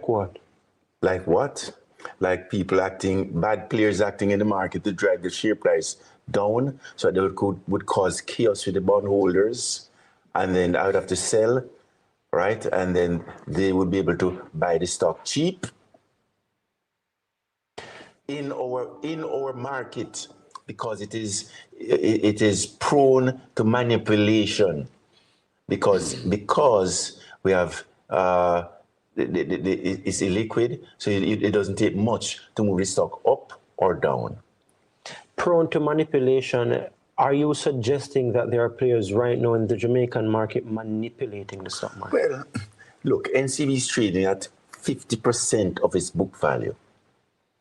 Like what? Like what? Like people acting, bad players acting in the market to drive the share price down, so that would cause chaos with the bondholders, and then I would have to sell, right? And then they would be able to buy the stock cheap in our market, because it is prone to manipulation, because we have it's illiquid, so it doesn't take much to move the stock up or down. Prone to manipulation. Are you suggesting that there are players right now in the Jamaican market manipulating the stock market? Well, look, NCB is trading at 50% of its book value.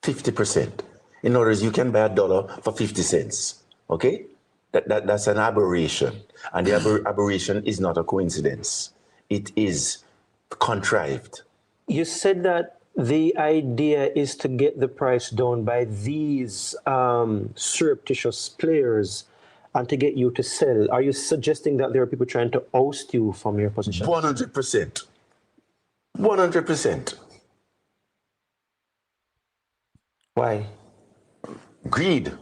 50%. In other words, you can buy $1 for 50 cents. Okay? That's an aberration. And the aberration is not a coincidence. It is contrived. You said that the idea is to get the price down by these surreptitious players and to get you to sell. Are you suggesting that there are people trying to oust you from your position? 100%. 100%. Why? Greed.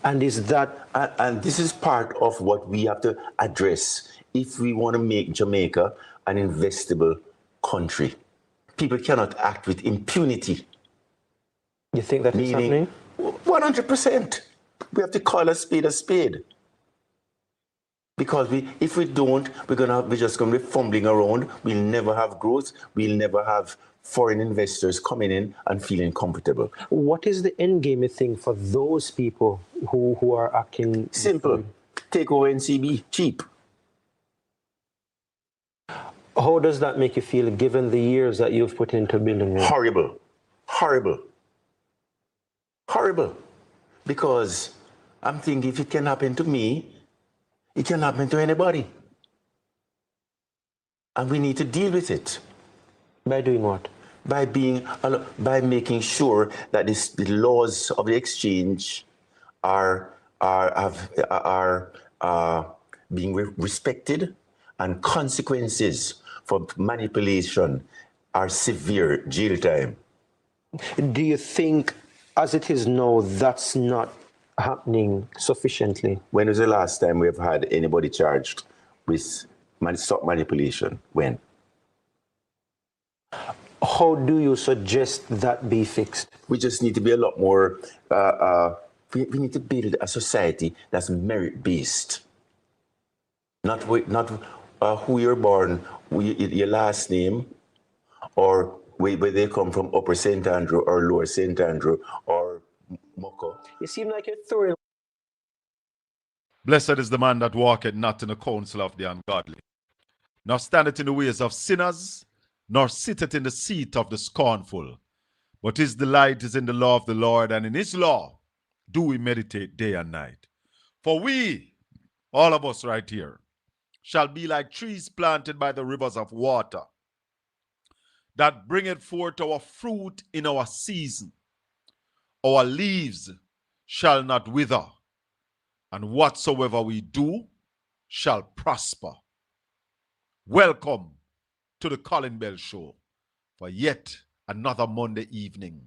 And is that... And this is part of what we have to address if we want to make Jamaica an investable country. People cannot act with impunity. You think that is happening? 100%. We have to call a spade. Because if we don't, we're just going to be fumbling around. We'll never have growth. We'll never have foreign investors coming in and feeling comfortable. What is the end game, you think, for those people who are acting? Simple. Take over NCB, cheap. How does that make you feel, given the years that you've put into building it? Horrible. Horrible. Horrible. Because I'm thinking, if it can happen to me, it can happen to anybody. And we need to deal with it. By doing what? By making sure that the laws of the exchange are being respected, and consequences for manipulation are severe, jail time. Do you think, as it is now, that's not happening sufficiently? When was the last time we've had anybody charged with stock manipulation? When? How do you suggest that be fixed? We just need to be a lot more, we need to build a society that's merit-based. Not who you're born, your last name, or where they come from, Upper St. Andrew or Lower St. Andrew or Moko. You seem like you're throwing... Blessed is the man that walketh not in the counsel of the ungodly, nor standeth in the ways of sinners, nor sitteth in the seat of the scornful. But his delight is in the law of the Lord, and in his law do we meditate day and night. For we, all of us right here, shall be like trees planted by the rivers of water, that bringeth forth our fruit in our season. Our leaves shall not wither, and whatsoever we do shall prosper. Welcome to the Colin Bell Show for yet another Monday evening.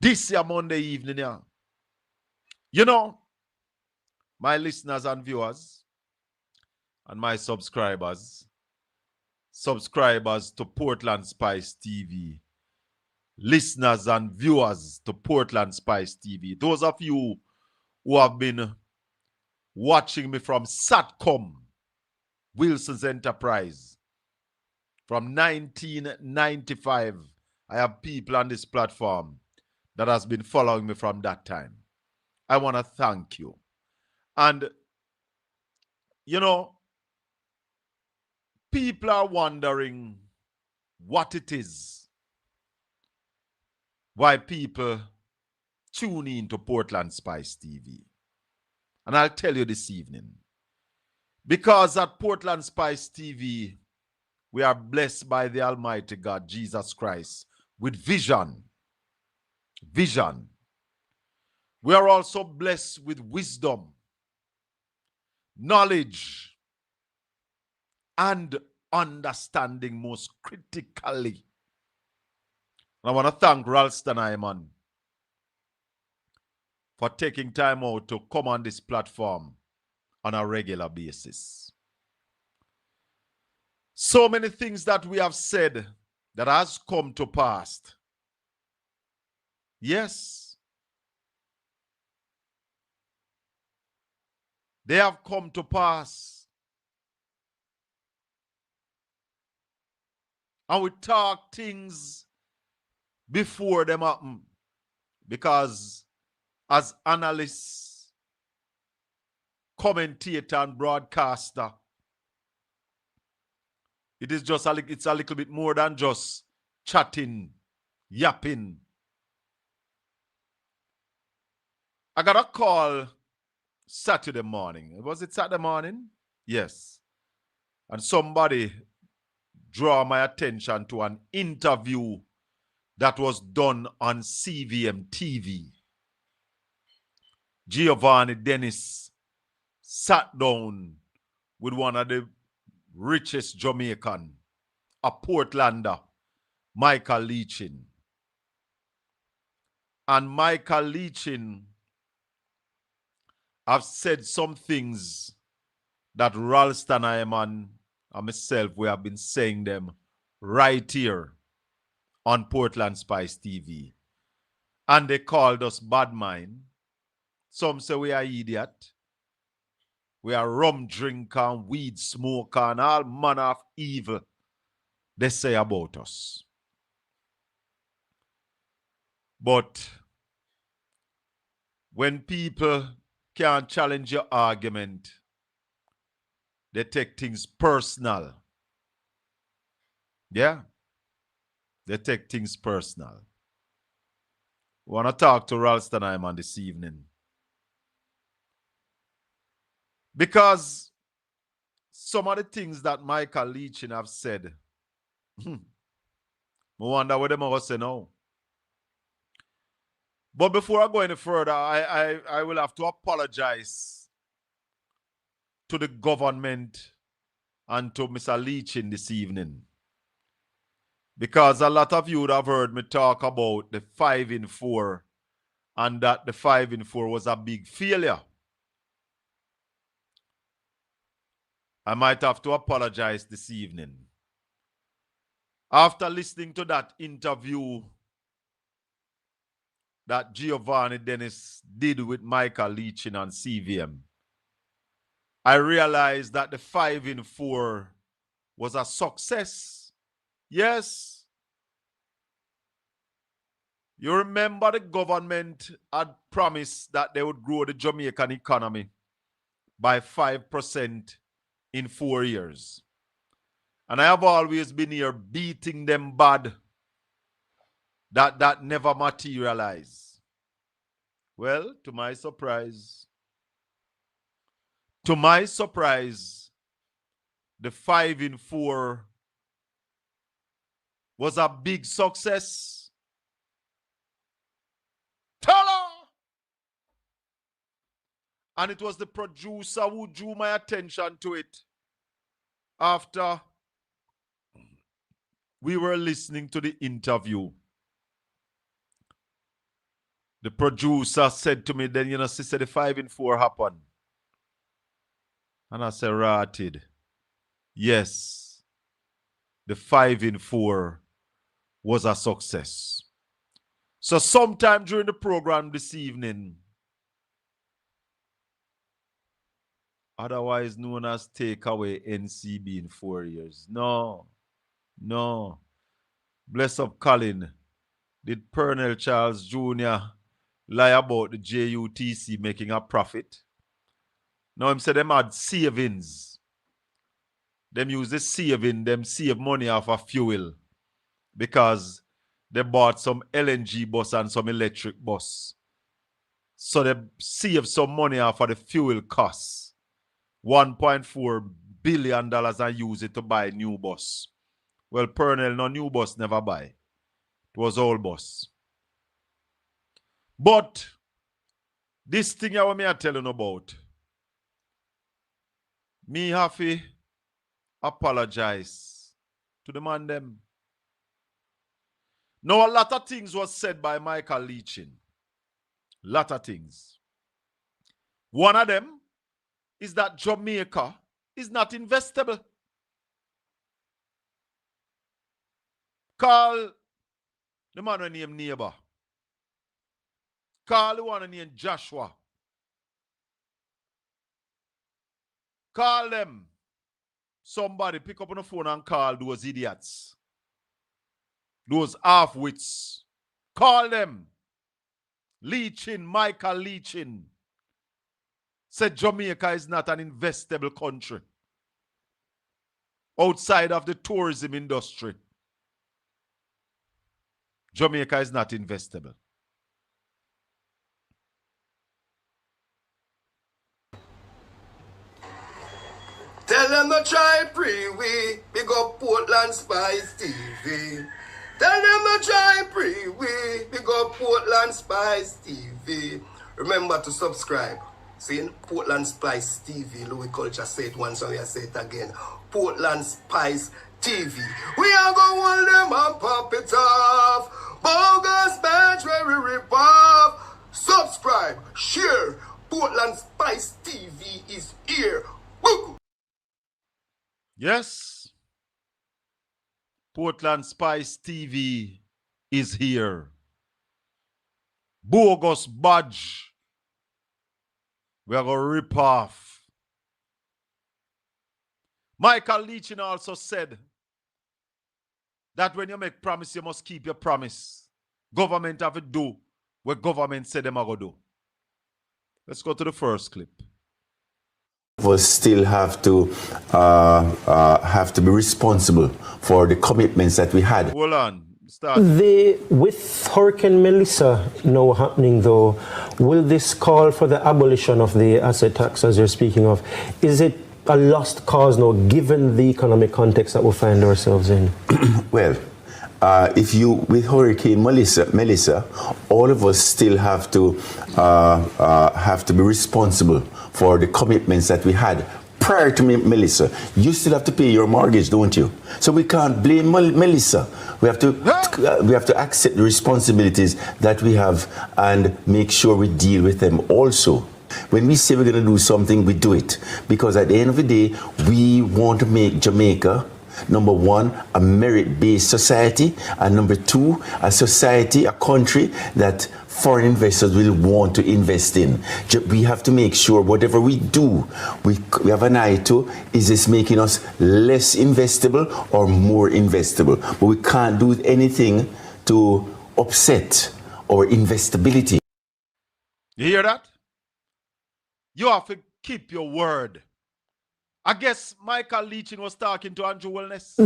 This year Monday evening, yeah. You know, my listeners and viewers and my subscribers to Portland Spice TV, listeners and viewers to Portland Spice TV, those of you who have been watching me from Satcom, Wilson's Enterprise, from 1995, I have people on this platform that has been following me from that time. I want to thank you. And, you know, people are wondering what it is, why people tune in to Portland Spice TV. And I'll tell you this evening. Because at Portland Spice TV, we are blessed by the Almighty God, Jesus Christ, with vision. Vision. We are also blessed with wisdom, knowledge, and understanding most critically. And I want to thank Ralston Iman for taking time out to come on this platform on a regular basis. So many things that we have said that has come to pass. Yes, they have come to pass. And we talk things before them happen. Because as analysts, commentator, and broadcaster, it is just it's a little bit more than just chatting, yapping. I got a call Saturday morning. Was it Saturday morning? Yes. And somebody draw my attention to an interview that was done on CVM TV. Giovanni Dennis sat down with one of the richest Jamaican, a Portlander, Michael Leachin. And Michael Leachin have said some things that Ralston Iman and myself, we have been saying them right here on Portland Spice TV. And they called us bad mind. Some say we are idiot. We are rum drinker and weed smoker and all manner of evil they say about us. But when people can't challenge your argument, they take things personal. Yeah? They take things personal. We want to talk to Ralston Iman this evening. Because some of the things that Michael Leachin have said, I wonder what they going to say now. But before I go any further, I will have to apologize to the government and to Mr. Leachin this evening. Because a lot of you would have heard me talk about the 5 in 4 and that the 5 in 4 was a big failure. I might have to apologize this evening. After listening to that interview that Giovanni Dennis did with Michael Leachin on CVM, I realized that the 5 in 4 was a success. Yes. You remember the government had promised that they would grow the Jamaican economy by 5% in 4 years. And I have always been here beating them bad that never materialized. Well, to my surprise, the 5 in 4 was a big success. And it was the producer who drew my attention to it after we were listening to the interview. The producer said to me, then, you know, sister, the 5 in 4 happened. And I said, ratted. Yes, the 5 in 4 was a success. So sometime during the program this evening, otherwise known as Takeaway NCB in 4 years. No. Bless up Colin. Did Pernell Charles Jr. lie about the JUTC making a profit? Now him say them had savings. Them use the saving, them save money off of fuel because they bought some LNG bus and some electric bus. So they save some money off of the fuel costs. $1.4 billion and use it to buy new bus. Well, Pernell, no new bus never buy. It was old bus. But this thing I want me to tell you about, me have to apologize to the man them. Now, a lot of things was said by Michael Leachin. Lot of things. One of them is that Jamaica is not investable. Call the man who named Neighbor. Call the one named Joshua. Call them. Somebody pick up on the phone and call those idiots. Those half-wits. Call them. Leachin, Michael Leachin, said Jamaica is not an investable country outside of the tourism industry. Jamaica is not investable. Tell them to try pre-wee, big up Portland Spice TV. Tell them to try pre-wee, big up Portland Spice TV. Remember to subscribe. See, Portland Spice TV, Louis Culture say it once, so we say it again. Portland Spice TV. We are going to hold them and pop it off. Bogus match where we rip off. Subscribe, share. Portland Spice TV is here. Woo! Yes. Portland Spice TV is here. Bogus badge. We are going to rip off. Michael Leachin also said that when you make promise, you must keep your promise. Government have to do what government said them are going to do. Let's go to the first clip. We still have to be responsible for the commitments that we had. Hold on. Start. With Hurricane Melissa now happening, though, will this call for the abolition of the asset tax, as you're speaking of, is it a lost cause now, given the economic context that we find ourselves in? Well, with Hurricane Melissa, all of us still have to be responsible for the commitments that we had prior to Melissa. You still have to pay your mortgage, don't you? So we can't blame Melissa. We have to accept the responsibilities that we have and make sure we deal with them also. When we say we're going to do something, we do it. Because at the end of the day, we want to make Jamaica, number one, a merit-based society, and number two, a society, a country that foreign investors will want to invest in. We have to make sure whatever we do, we have an eye to, is this making us less investable or more investable? But we can't do anything to upset our investability. You hear that? You have to keep your word. I guess Michael Leachin was talking to Andrew Wellness.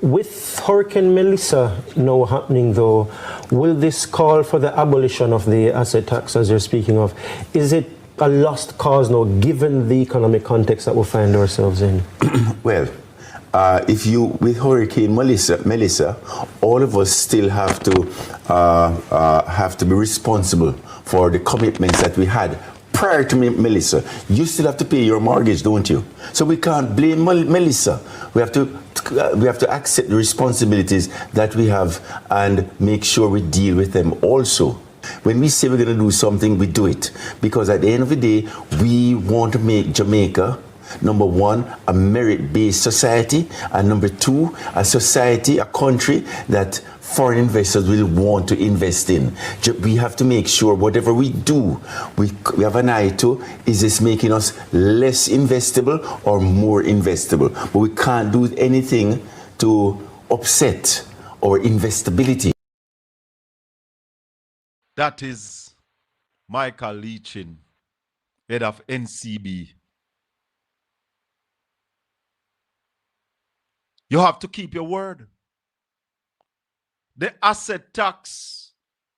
With Hurricane Melissa now happening, though, will this call for the abolition of the asset tax, as you're speaking of, is it a lost cause now, given the economic context that we find ourselves in? Well, with Hurricane Melissa, all of us still have to be responsible for the commitments that we had prior to Melissa. You still have to pay your mortgage, don't you? So we can't blame Melissa. We have to accept the responsibilities that we have and make sure we deal with them also. When we say we're going to do something, we do it. Because at the end of the day, we want to make Jamaica, number one, a merit-based society, and number two, a society, a country that foreign investors will want to invest in. We have to make sure whatever we do, we have an eye to, is this making us less investable or more investable? But we can't do anything to upset our investability. That is Michael Leachin, head of NCB. You have to keep your word. The asset tax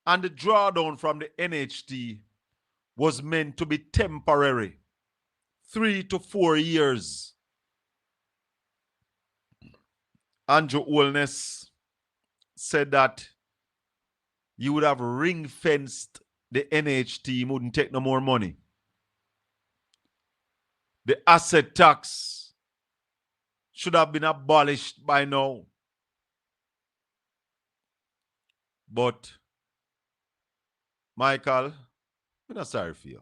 and the drawdown from the NHT was meant to be temporary, 3 to 4 years. Andrew Wellness said that you would have ring-fenced the NHT, wouldn't take no more money. The asset tax should have been abolished by now. But, Michael, I'm not sorry for you.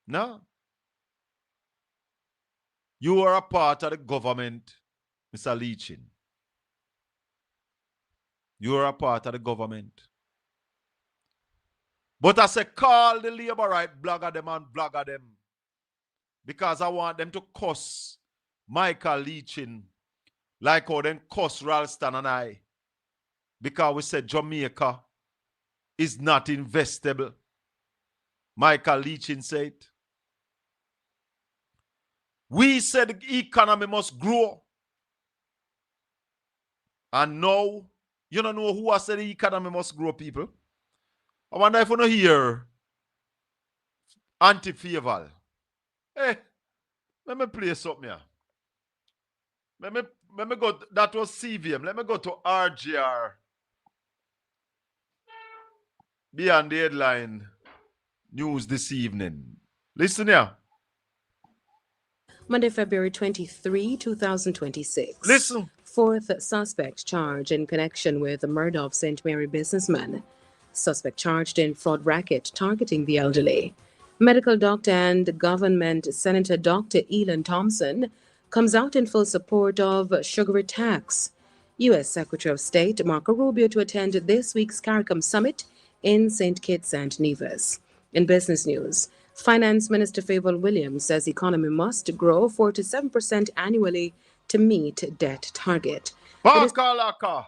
No. You are a part of the government, Mr. Leachin. You are a part of the government. But I say call the labor right blogger them and blogger them. Because I want them to cuss Michael Leachin like how them cuss Ralston and I. Because we said Jamaica is not investable. Michael Leachin said. We said the economy must grow. And now, you don't know who has said the economy must grow, people. I wonder if you don't hear Anti-Faval. Hey, let me play something here. Let me go, that was CVM. Let me go to RGR. Beyond the headline news this evening. Listen here. Monday, February 23, 2026. Listen. Fourth suspect charged in connection with the murder of St. Mary businessman. Suspect charged in fraud racket targeting the elderly. Medical doctor and government Senator Dr. Elon Thompson comes out in full support of sugar tax. U.S. Secretary of State Marco Rubio to attend this week's CARICOM summit in St. Kitts and Nevis. In business news, Finance Minister Favour Williams says economy must grow 4 to 7% annually to meet debt target. Pakalaka.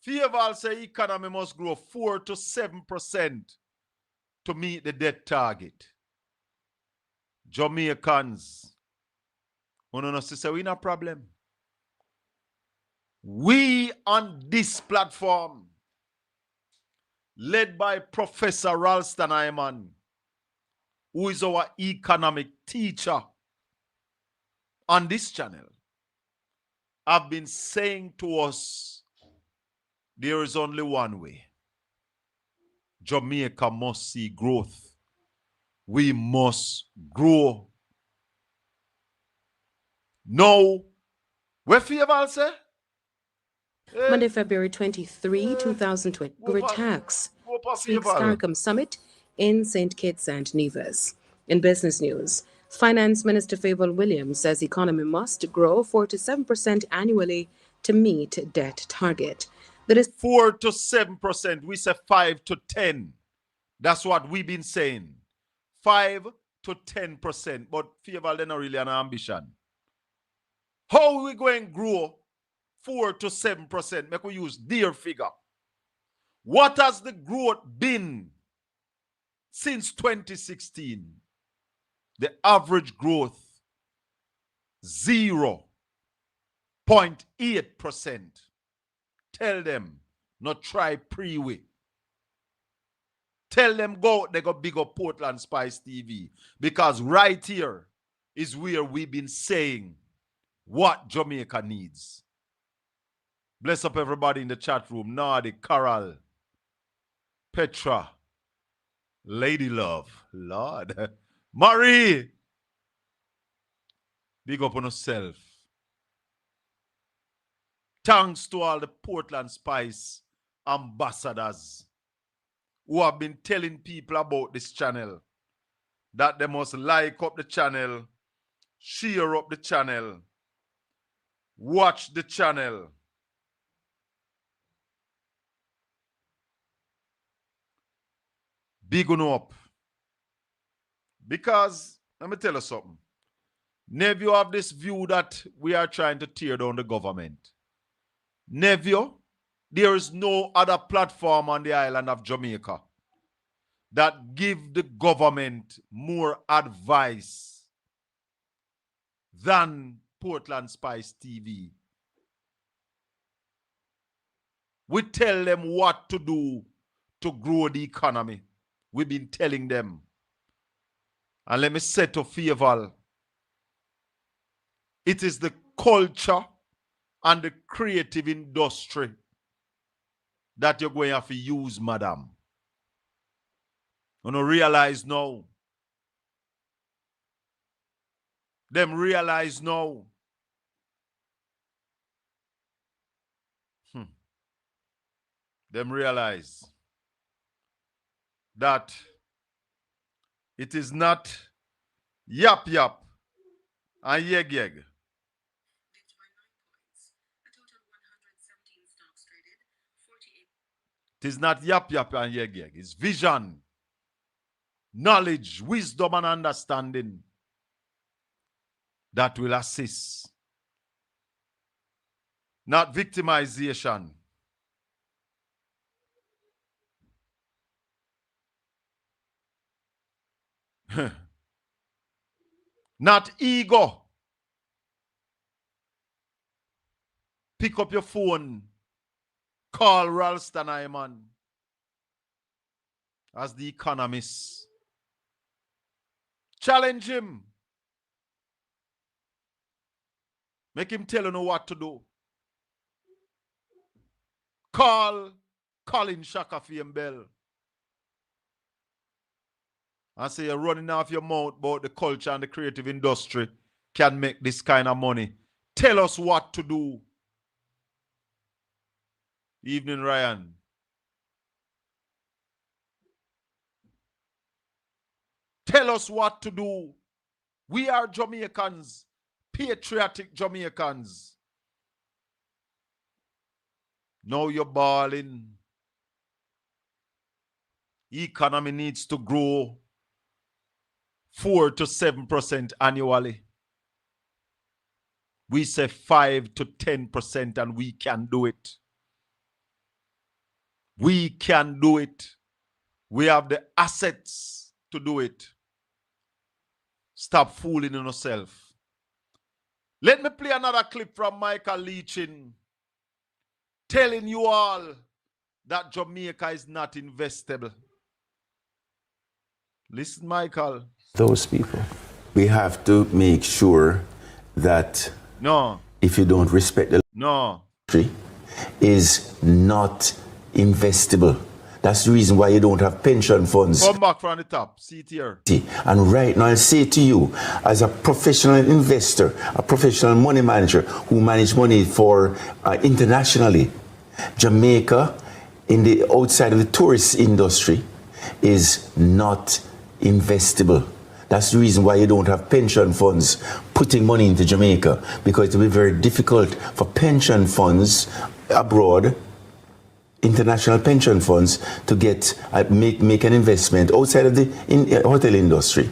Faval say economy must grow 4 to 7% to meet the debt target. Jamaicans, we don't say we no problem. We on this platform, led by Professor Ralston Ayman, who is our economic teacher on this channel, have been saying to us, there is only one way. Jamaica must see growth. We must grow. No. Where Faval say? Monday, February 23, 2020. Tax. This week's CARICOM summit in St. Kitts and Nevis. In business news, Finance Minister Favour Williams says economy must grow 4 to 7% annually to meet debt target. That is 4 to 7%. We say 5 to 10. That's what we've been saying. 5 to 10%. But Faval, they're not really an ambition. How are we going to grow 4 to 7%? Make we use their figure. What has the growth been since 2016? The average growth, 0.8%. Tell them, not try pre-way. Tell them go, they go big up Portland Spice TV. Because right here is where we've been saying what Jamaica needs. Bless up everybody in the chat room. Nardi, Carol, Petra, Lady Love, Lord, Marie. Big up on yourself. Thanks to all the Portland Spice ambassadors who have been telling people about this channel, that they must like up the channel, share up the channel, watch the channel. Big on up. Because, let me tell you something. Never have this view that we are trying to tear down the government. Never. There is no other platform on the island of Jamaica that give the government more advice than Portland Spice TV. We tell them what to do to grow the economy. We've been telling them. And let me say to Faval, it is the culture and the creative industry that you're going to have to use, madam. You know, realize now. Them realize now. them realize that it is not yap yap and yeg yeg. It is not yap yap and yeg yeg. It's vision, knowledge, wisdom, and understanding that will assist. Not victimization. Not ego. Pick up your phone. Call Ralston Iman as the economist. Challenge him. Make him tell you what to do. Call Colin Shakafiem Bell and say you're running off your mouth about the culture and the creative industry can make this kind of money. Tell us what to do. Evening, Ryan. Tell us what to do. We are Jamaicans, patriotic Jamaicans. Now you're balling. Economy needs to grow 4 to 7% annually. We say 5 to 10% and we can do it. We can do it. We have the assets to do it. Stop fooling yourself. Let me play another clip from Michael Leachin telling you all that Jamaica is not investable. Listen, Michael. Those people. We have to make sure that No. if you don't respect the No. country, is not investable. That's the reason why you don't have pension funds. Come back from the top. See it here. And right now, I say to you, as a professional investor, a professional money manager who manage money for internationally, Jamaica, in the outside of the tourist industry, is not investable. That's the reason why you don't have pension funds putting money into Jamaica, because it will be very difficult for pension funds abroad, international pension funds, to get make an investment outside of the hotel industry,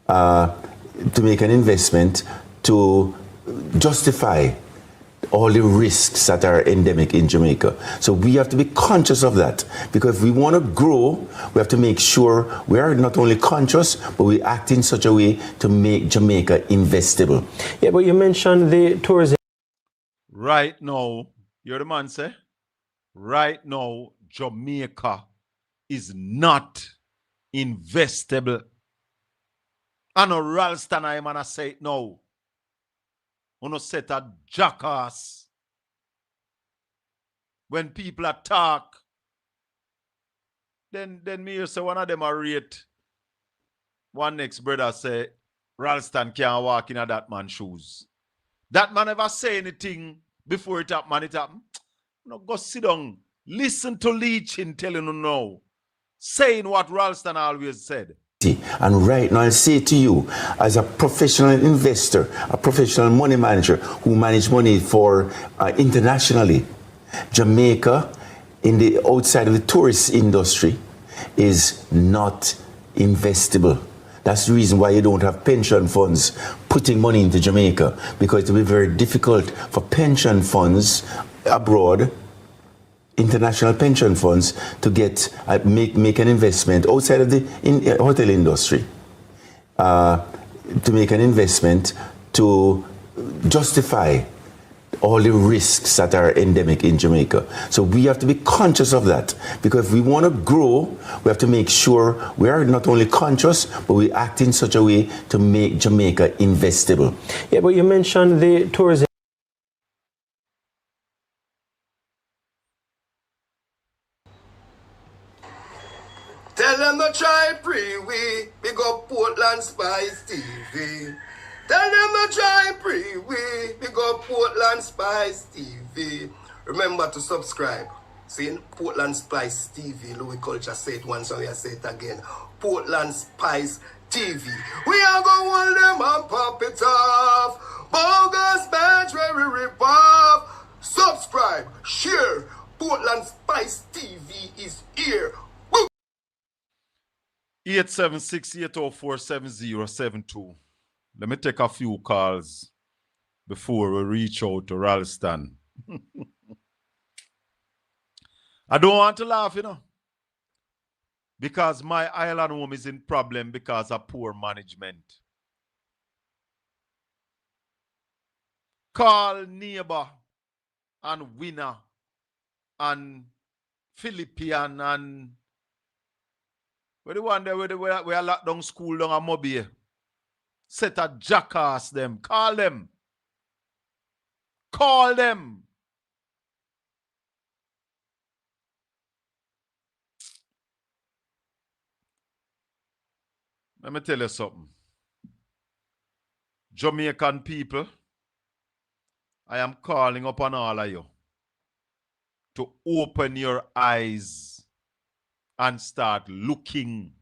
to make an investment to justify all the risks that are endemic in Jamaica. So we have to be conscious of that, because if we want to grow, we have to make sure we are not only conscious, but we act in such a way to make Jamaica investable. Yeah, but you mentioned the tourism. Right now, you're the man, say? Right now, Jamaica is not investable. I know Ralston I man say it now. On a set a jackass. When people attack, then me say one of them are rate. One next brother say, Ralston can't walk in that man's shoes. That man never say anything before it happen, it happen. No, go sit down. Listen to Leachin telling you now. Saying what Ralston always said. And right now, I say to you, as a professional investor, a professional money manager who manage money for internationally, Jamaica, in the outside of the tourist industry, is not investable. That's the reason why you don't have pension funds putting money into Jamaica, because it will be very difficult for pension funds abroad, international pension funds, to get make an investment outside of the hotel industry, to make an investment to justify all the risks that are endemic in Jamaica. So we have to be conscious of that, because if we want to grow, we have to make sure we are not only conscious, but we act in such a way to make Jamaica investable. Yeah, but you mentioned the tourism. Tell them to try pre-wee, big up Portland Spice TV. Tell them to try pre-wee, big up Portland Spice TV. Remember to subscribe. See, Portland Spice TV, Louis Culture said it once, so we say it again. Portland Spice TV. We are going to hold them and pop it off. Bogus badge where we rip off. Subscribe, share. Portland Spice TV is here. 876-804-7072. Let me take a few calls before we reach out to Ralston. I don't want to laugh, because my island home is in problem because of poor management. Call neighbor and winner and Philippian and where the one there where we are locked down school down at Mobile. Set a jackass them. Call them. Call them. Let me tell you something. Jamaican people, I am calling upon all of you to open your eyes and start looking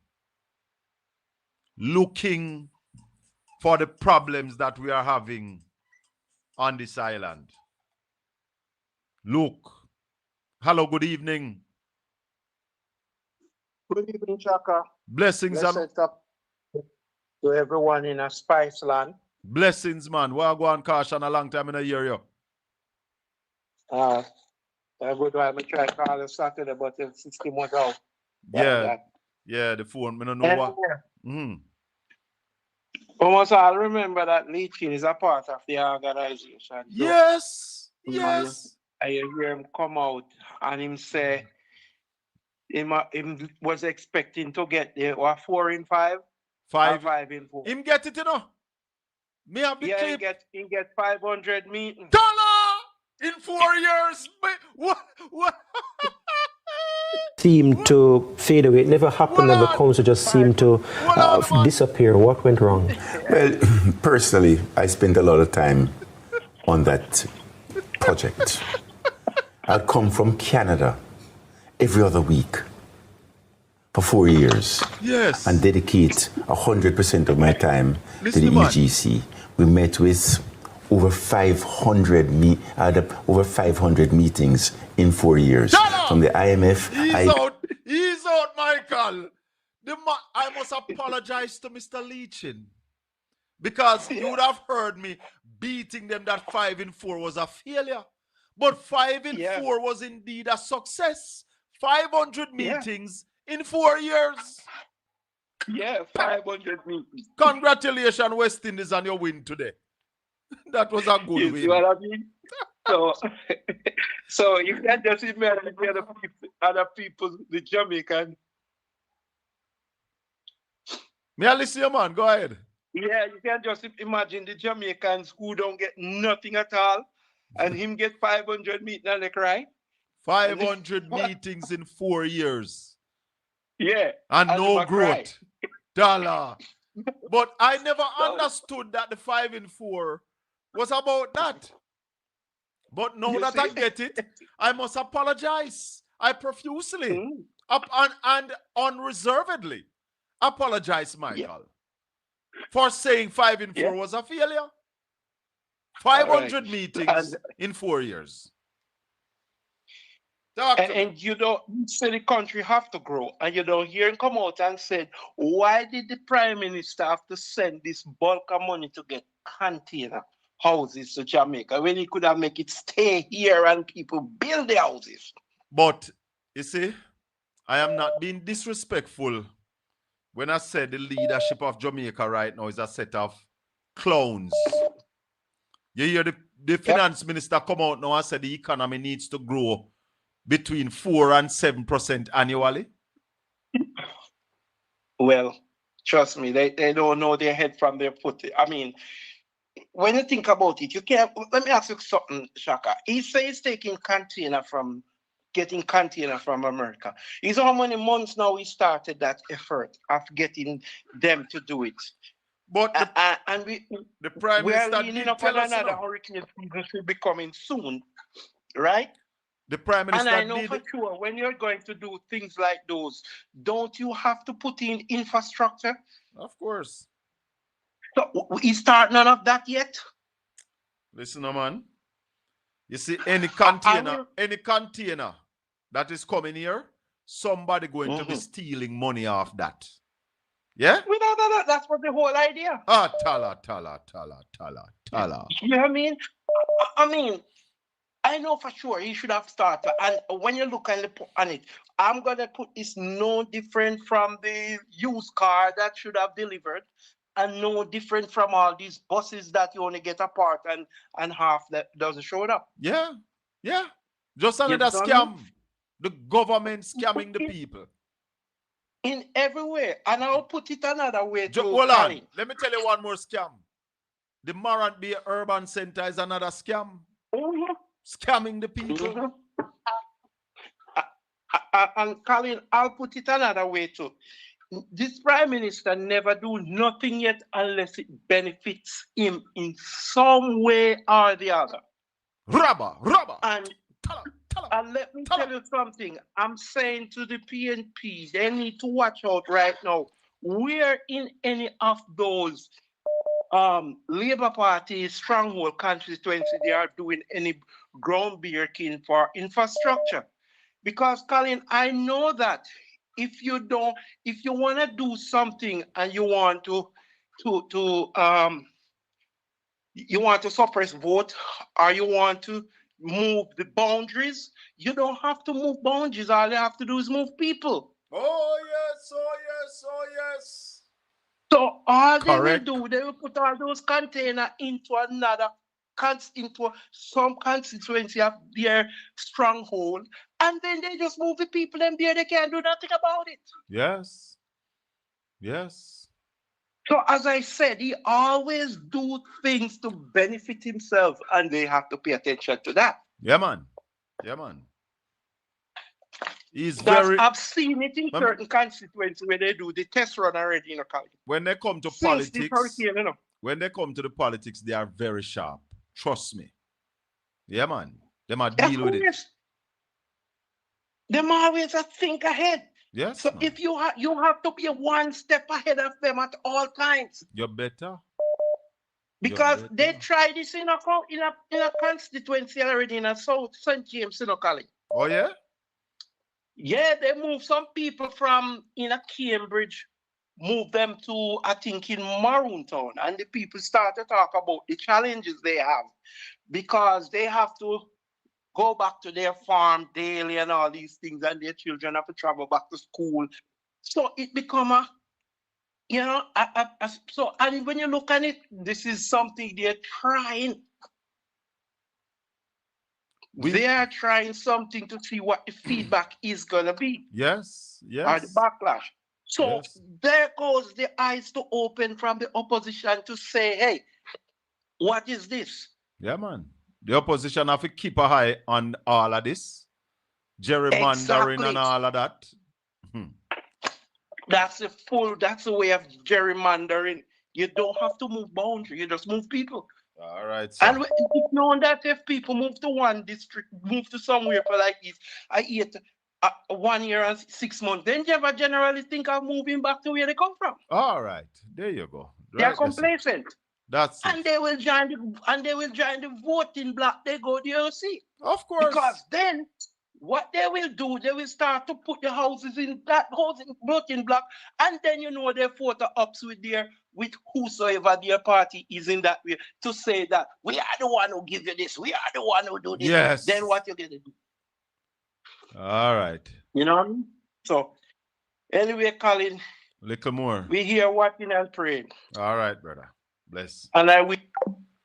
for the problems that we are having on this island. Look. Hello, good evening. Good evening, Chaka. Blessings and Blessings up to everyone in a spice land. blessings, man. Where I go on caution a long time in a year, yo. A good one. I try to call you Saturday, but the system was out. Yeah. Yeah, the phone. I don't know what. Almost all remember that Leachin is a part of the organization. So, Yes. Yes. I hear him come out and him say him was expecting to get the 4 in 5. 5 in 4. Him get it, Me have the clip. He get 500 meetings. $1 in 4 years. What? Seemed to fade away. It never happened, never comes, it just seemed to disappear. What went wrong? Well, personally, I spent a lot of time on that project. I'd come from Canada every other week for 4 years. Yes. And dedicate 100% of my time Listen, to the man. EGC. We met with over 500 meetings in 4 years. From the IMF. He's out, Michael. I must apologize to Mr. Leachin, because you would have heard me beating them that 5 in 4 was a failure. But 5 in 4 was indeed a success. 500 meetings in 4 years. Yeah, 500 meetings. Congratulations, West Indies, on your win today. That was a good You win. see what I mean? So you can't just imagine the other people, the Jamaican. May I listen, you, man? Go ahead. Yeah, you can't just imagine the Jamaicans who don't get nothing at all, and him get 500 meetings and they cry. 500 meetings in 4 years. Yeah. And no growth. $1. But I never understood that the 5 in 4 was about that. But now that I get it, I must apologize. I profusely and unreservedly apologize, Michael, for saying 5 in 4 was a failure. 500 meetings in 4 years. And you don't say the country have to grow, and you don't hear him come out and say, why did the Prime Minister have to send this bulk of money to get container houses to Jamaica when he could have make it stay here and people build the houses? But you see, I am not being disrespectful when I said the leadership of Jamaica right now is a set of clowns. You hear the finance minister come out now and say the economy needs to grow between 4 and 7% annually? Well, trust me, they don't know their head from their foot. I mean, when you think about it, you can't. Let me ask you something, Shaka. He says getting container from America. You know how many months now we started that effort of getting them to do it? But the Prime we Minister are leaning up on another hurricane season should be coming soon, right? The Prime And Minister I know did. for sure when you're going to do things like those, don't you have to put in infrastructure? Of course. So we start none of that yet. Listen, man. You see, any will- container that is coming here, somebody going to be stealing money off that. Yeah? Without that, that's what the whole idea. Ah, tala. You know what I mean? I mean, I know for sure he should have started. And when you look on it, I'm gonna put this no different from the used car that should have delivered, and no different from all these buses that you only get a part and half that doesn't show up. Yeah. Yeah. Just You another understand me? scam. The government scamming the people. In every way. And I'll put it another way too. Hold on. Let me tell you one more scam. The Morant Bay Urban Center is another scam. Scamming the people. And Colin, I'll put it another way too. This Prime Minister never do nothing yet unless it benefits him in some way or the other. Rubber. And let me tell you something. I'm saying to the PNP, they need to watch out right now. Where in any of those Labour Party stronghold constituency they are doing any groundbreaking for infrastructure? Because Colin, I know that if you want to do something and you want to suppress vote, or you want to move the boundaries, you don't have to move boundaries. All you have to do is move people. Oh yes. So all Correct. they will do, they will put all those containers into into some constituency of their stronghold, and then they just move the people and there they can't do nothing about it. Yes. So as I said, he always do things to benefit himself, and they have to pay attention to that. Yeah, man. I've seen it in certain constituencies where they do the test run already, Colin. When they come to politics, when they come to the politics, they are very sharp. Trust me. Yeah, man. They might deal with it. Them always think ahead. Yes. So man. if you have to be one step ahead of them at all times. You're better. Because they tried this in a constituency already in a South St. James, Colin. Oh yeah? Yeah, they moved some people from Cambridge, moved them to, I think, in Maroontown, and the people start to talk about the challenges they have because they have to go back to their farm daily and all these things, and their children have to travel back to school. So it become so, and when you look at it, this is something they're trying. They are trying something to see what the feedback is going to be. Yes. Or the backlash. So there goes the eyes to open from the opposition to say, hey, what is this? Yeah, man. The opposition have to keep an eye on all of this. Gerrymandering and all of that. That's the way of gerrymandering. You don't have to move boundaries, you just move people. All right. Sir. And it's known that if people move to one district, move to somewhere for like this, 1 year and 6 months, then they never generally think of moving back to where they come from. All right. There you go. They are complacent. That's and they will join the voting block. They go there, you see. Of course. Because then what they will do, they will start to put the houses in that voting block, and then their photo ups with whosoever their party is in that way to say that we are the one who give you this, we are the one who do this. Yes. Then what you gonna do? All right. You know what I mean? So anyway, Colin. Little more. We here watching and praying. All right, brother. Bless. And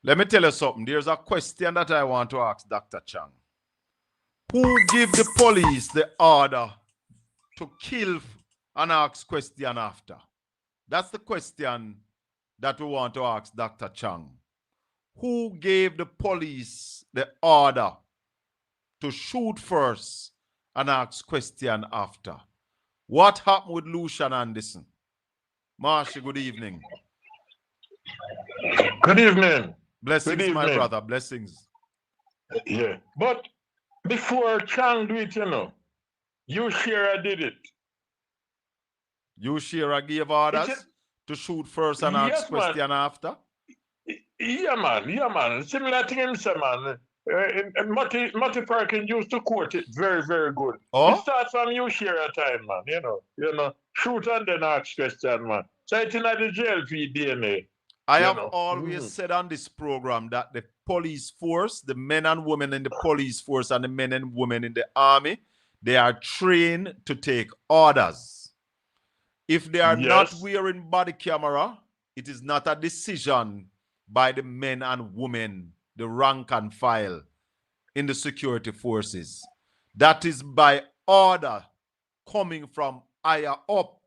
let me tell you something. There's a question that I want to ask Dr. Chang. Who give the police the order to kill and ask question after? That's the question that we want to ask Dr. Chang. Who gave the police the order to shoot first and ask question after? What happened with Lucian Anderson? Marsha, good evening. Good evening. Blessings, good evening. My brother. Blessings. Yeah. But before Chang do it, you know, you Shira did it. You Shira gave It's orders to shoot first and ask yes, man. question after. Yeah, man. Similar thing him say, man. And Matty Perkins used to quote it very, very good. It Oh, starts from you share a time, man. You know, shoot and then ask question, man. So it's in the jail for DNA. I You have know. always said on this program that the police force, the men and women in the police force and the men and women in the army, they are trained to take orders. If they are not Yes. wearing body camera, it is not a decision by the men and women, the rank and file in the security forces. That is by order coming from higher up.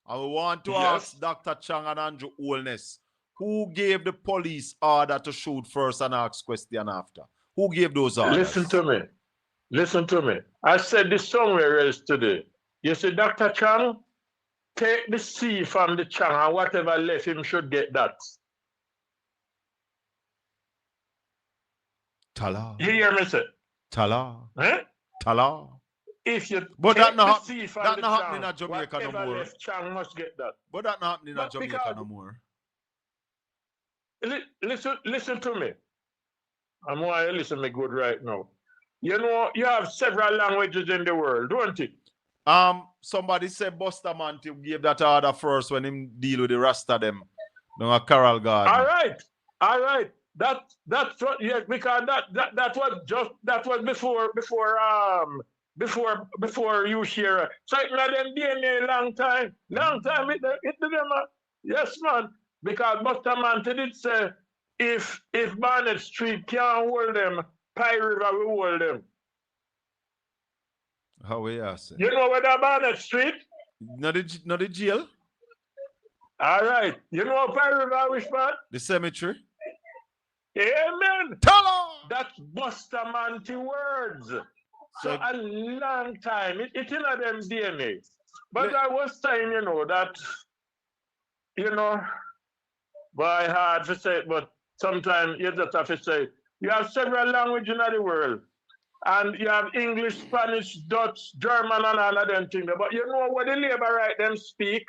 I want to Yes. ask Dr. Chang and Andrew Holness, who gave the police order to shoot first and ask question after? Who gave those orders? Listen to me. I said this somewhere else today. You see, Dr. Chang, take the C from the Chang and whatever left him should get that. Tala. You hear me say? Tala. Eh? Tala. If you But take that not the C from that the not happening Chang, in Jamaica no whatever more. left Chang must get that. But that not happening in But Jamaica because- no more. Listen to me. I'm why you listen me good right now. You know, you have several languages in the world, don't it? Somebody said Bustamante gave that order first when him deal with the Rasta them. No, a Carol Garden. All right. That's what, yeah, because that was before you share. So it not them DNA long time it them. Yes, man. Because Bustamante did say if Barnett Street can't hold them, Pie River will hold them. How we are say? You know where that Barnett Street? Not the jail? All right. You know Pie River which part? The cemetery? Amen. Tala! That's Bustamante words. So So- a long time. It's in them DNA. But I was saying, you know, that, you know, by hard to say it, but sometimes you just have to say, you have several languages in the world. And you have English, Spanish, Dutch, German, and all of them things. But you know what the labor right them speak?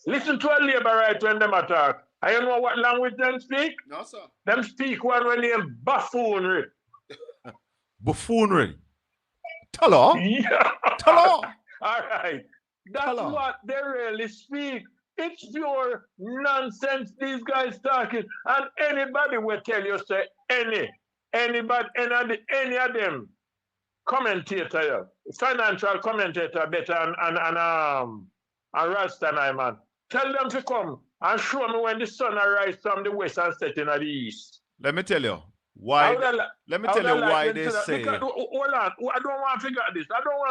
Listen to a labor right when them attack. And you know what language them speak? No, sir. Them speak one when they buffoonery. Buffoonery. Tala? Yeah. Tala! All right. That's Hello. what they really speak. It's pure nonsense these guys talking. And anybody will tell you, say, anybody, any of them commentator, financial commentator better and Ralston, man. Tell them to come and show me when the sun arises from the west and set in the east. Let me tell you why. Let me tell you why they say. Because, hold on, I don't want to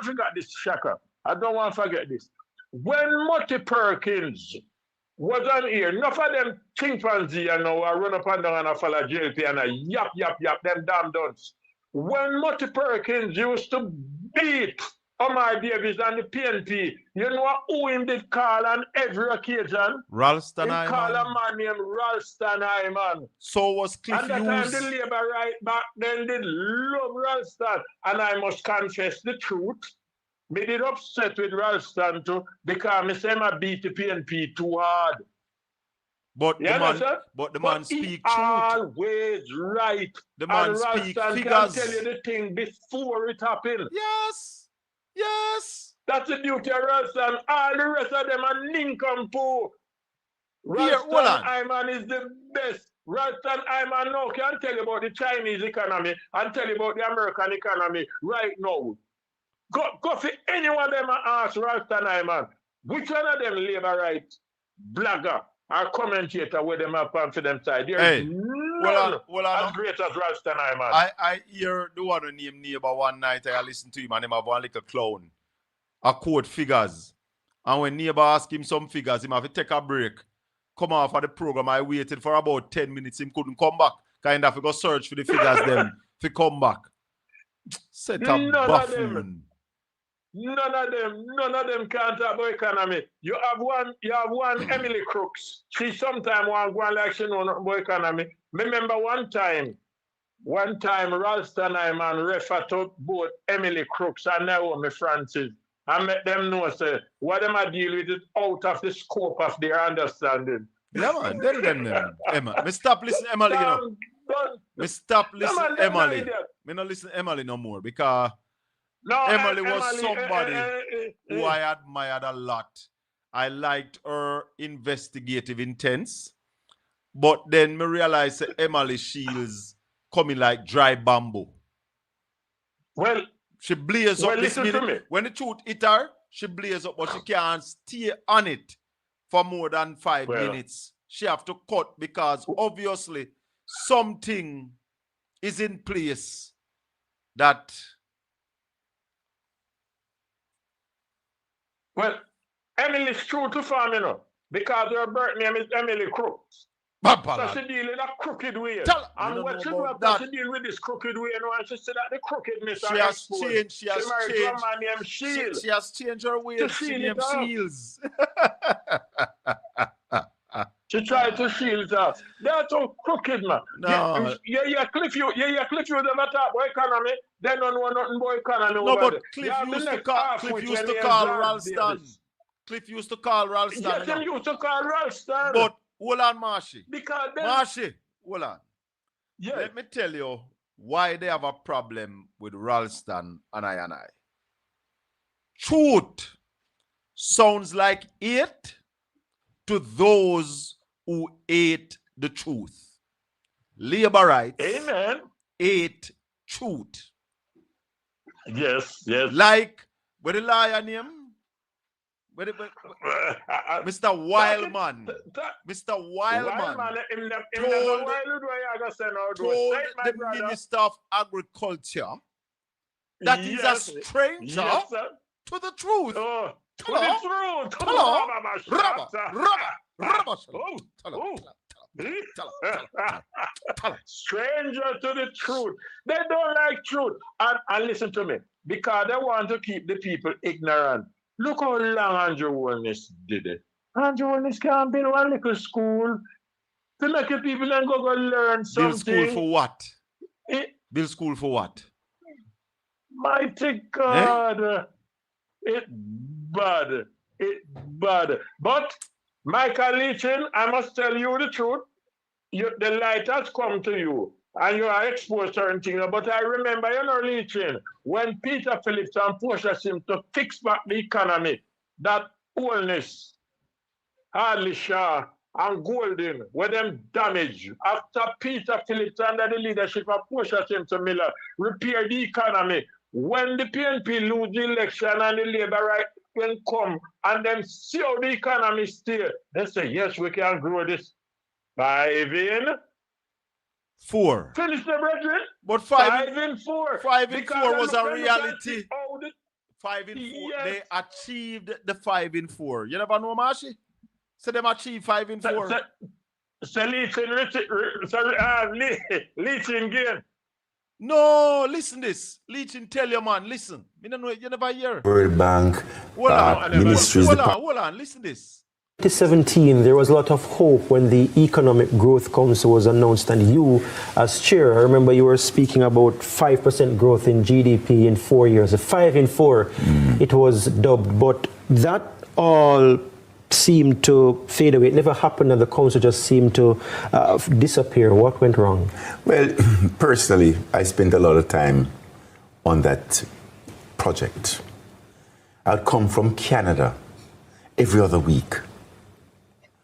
forget this, Shaka. I don't want to forget this. When Mutty Perkins was on here, enough of them chimpanzee and now run up and down and follow JLP and yap, them damn duns. When Mutty Perkins used to beat Omar Davis and the PNP, you know who him did call on every occasion? Ralston, He called a man named Ralston Hyman. So was Cliff And that time the Hughes. Labour right back then did love Ralston. And I must confess the truth. Me did upset with Ralston too because me say I beat the PNP too hard. But You the man, understand? but the But man he speak truth. always right. The man And speak Ralston figures. can tell you the thing before it happened. Yes. Yes. That's the duty of Ralston. All the rest of them are nincompoop. Here, hold on. Ralston Hyman is the best. Ralston Hyman now can tell you about the Chinese economy and tell you about the American economy right now. Go for any one of them and ask Ralston Hyman, which one of them labor right blogger or commentator with them up on for them side? There is Hey, none as great as Ralston Hyman. I hear the one who named neighbor one night. I listened to him and him have one little clown. I quote figures. And when neighbor ask him some figures, him have to take a break. Come off of the program. I waited for about 10 minutes. Him couldn't come back. Kind of go search for the figures them to come back. Set a None of buffoon. None of them can talk about economy. You have one Emily Crooks. She sometimes want go on like she know nothing about economy. Remember one time, one time Ralston and refer to both Emily Crooks and Naomi Francis. I met them know say what them I deal with is out of the scope of their understanding. Yeah, man. Them. Emma. Me stop listening to Emily, you know. Me stop listening to Emily. Me not listen to Emily no more because Emily was somebody who I admired a lot. I liked her investigative intents. But then me realized that Emily Shields coming like dry bamboo. Well, she blazes up this listen to me. minute. When the truth hit her, she blazes up, but she can't stay on it for more than 5 minutes. She have to cut because obviously something is in place that... Well, Emily's true to farm, you know, because her birth name is Emily Crooks. So she deal in a crooked way. And what she do after she deal with this crooked way, you know, and she said that the crookedness she has changed. She has changed. Man named Shields. She has changed her ways. She named Shields. She tried to shield us. That's so crooked, man. No. Cliff, you never talk about economy. They don't know nothing about economy. No, but Cliff used to call Ralston. Cliff used to call Ralston. Yes, he used to call Ralston. But hold on, Marshy. Because Marshy, hold on. Yeah. Let me tell you why they have a problem with Ralston and I. Truth sounds like it to those who hate the truth. Labor rights. Amen. Hate truth. Yes. Like, what the liar name? Mr. Wildman. Mr. Wildman told the Minister of Agriculture that he's a stranger to the truth. Stranger to the truth. They don't like truth. And listen to me, because they want to keep the people ignorant. Look how long Andrew Holness did it. Andrew Holness can't build one little school to make the people then go learn something. Build school for what? Build school for what? Mighty God. It's bad. But Michael Leachin, I must tell you the truth. The light has come to you and you are exposed to certain things. But I remember, Leachin, when Peter Phillips and Portia seemed to fix back the economy, that Holness, Hardly Shaw, and Golden were them damaged. After Peter Phillips under the leadership of Portia Simpson Miller repaired the economy, when the PNP lose the election and the Labour right will come and then see how the economy still, they say, yes, we can grow this 5 in 4. Finish the brethren. But 5 in 4. 5 in 4 was a reality. 5 in 4. Yes. They achieved the 5 in 4. You never know, Marshy? So them achieved 5 in 4. So Leachin again. No, listen this. Leachin tell you, man, listen. You don't know, you never hear. World Bank, ministries. Hold on, listen this. 2017, there was a lot of hope when the Economic Growth Council was announced, and you, as chair, I remember you were speaking about 5% growth in GDP in 4 years. A 5 in 4, it was dubbed, but that all seemed to fade away. It never happened, and the council just seemed to disappear. What went wrong? Well, personally, I spent a lot of time on that project. I'd come from Canada every other week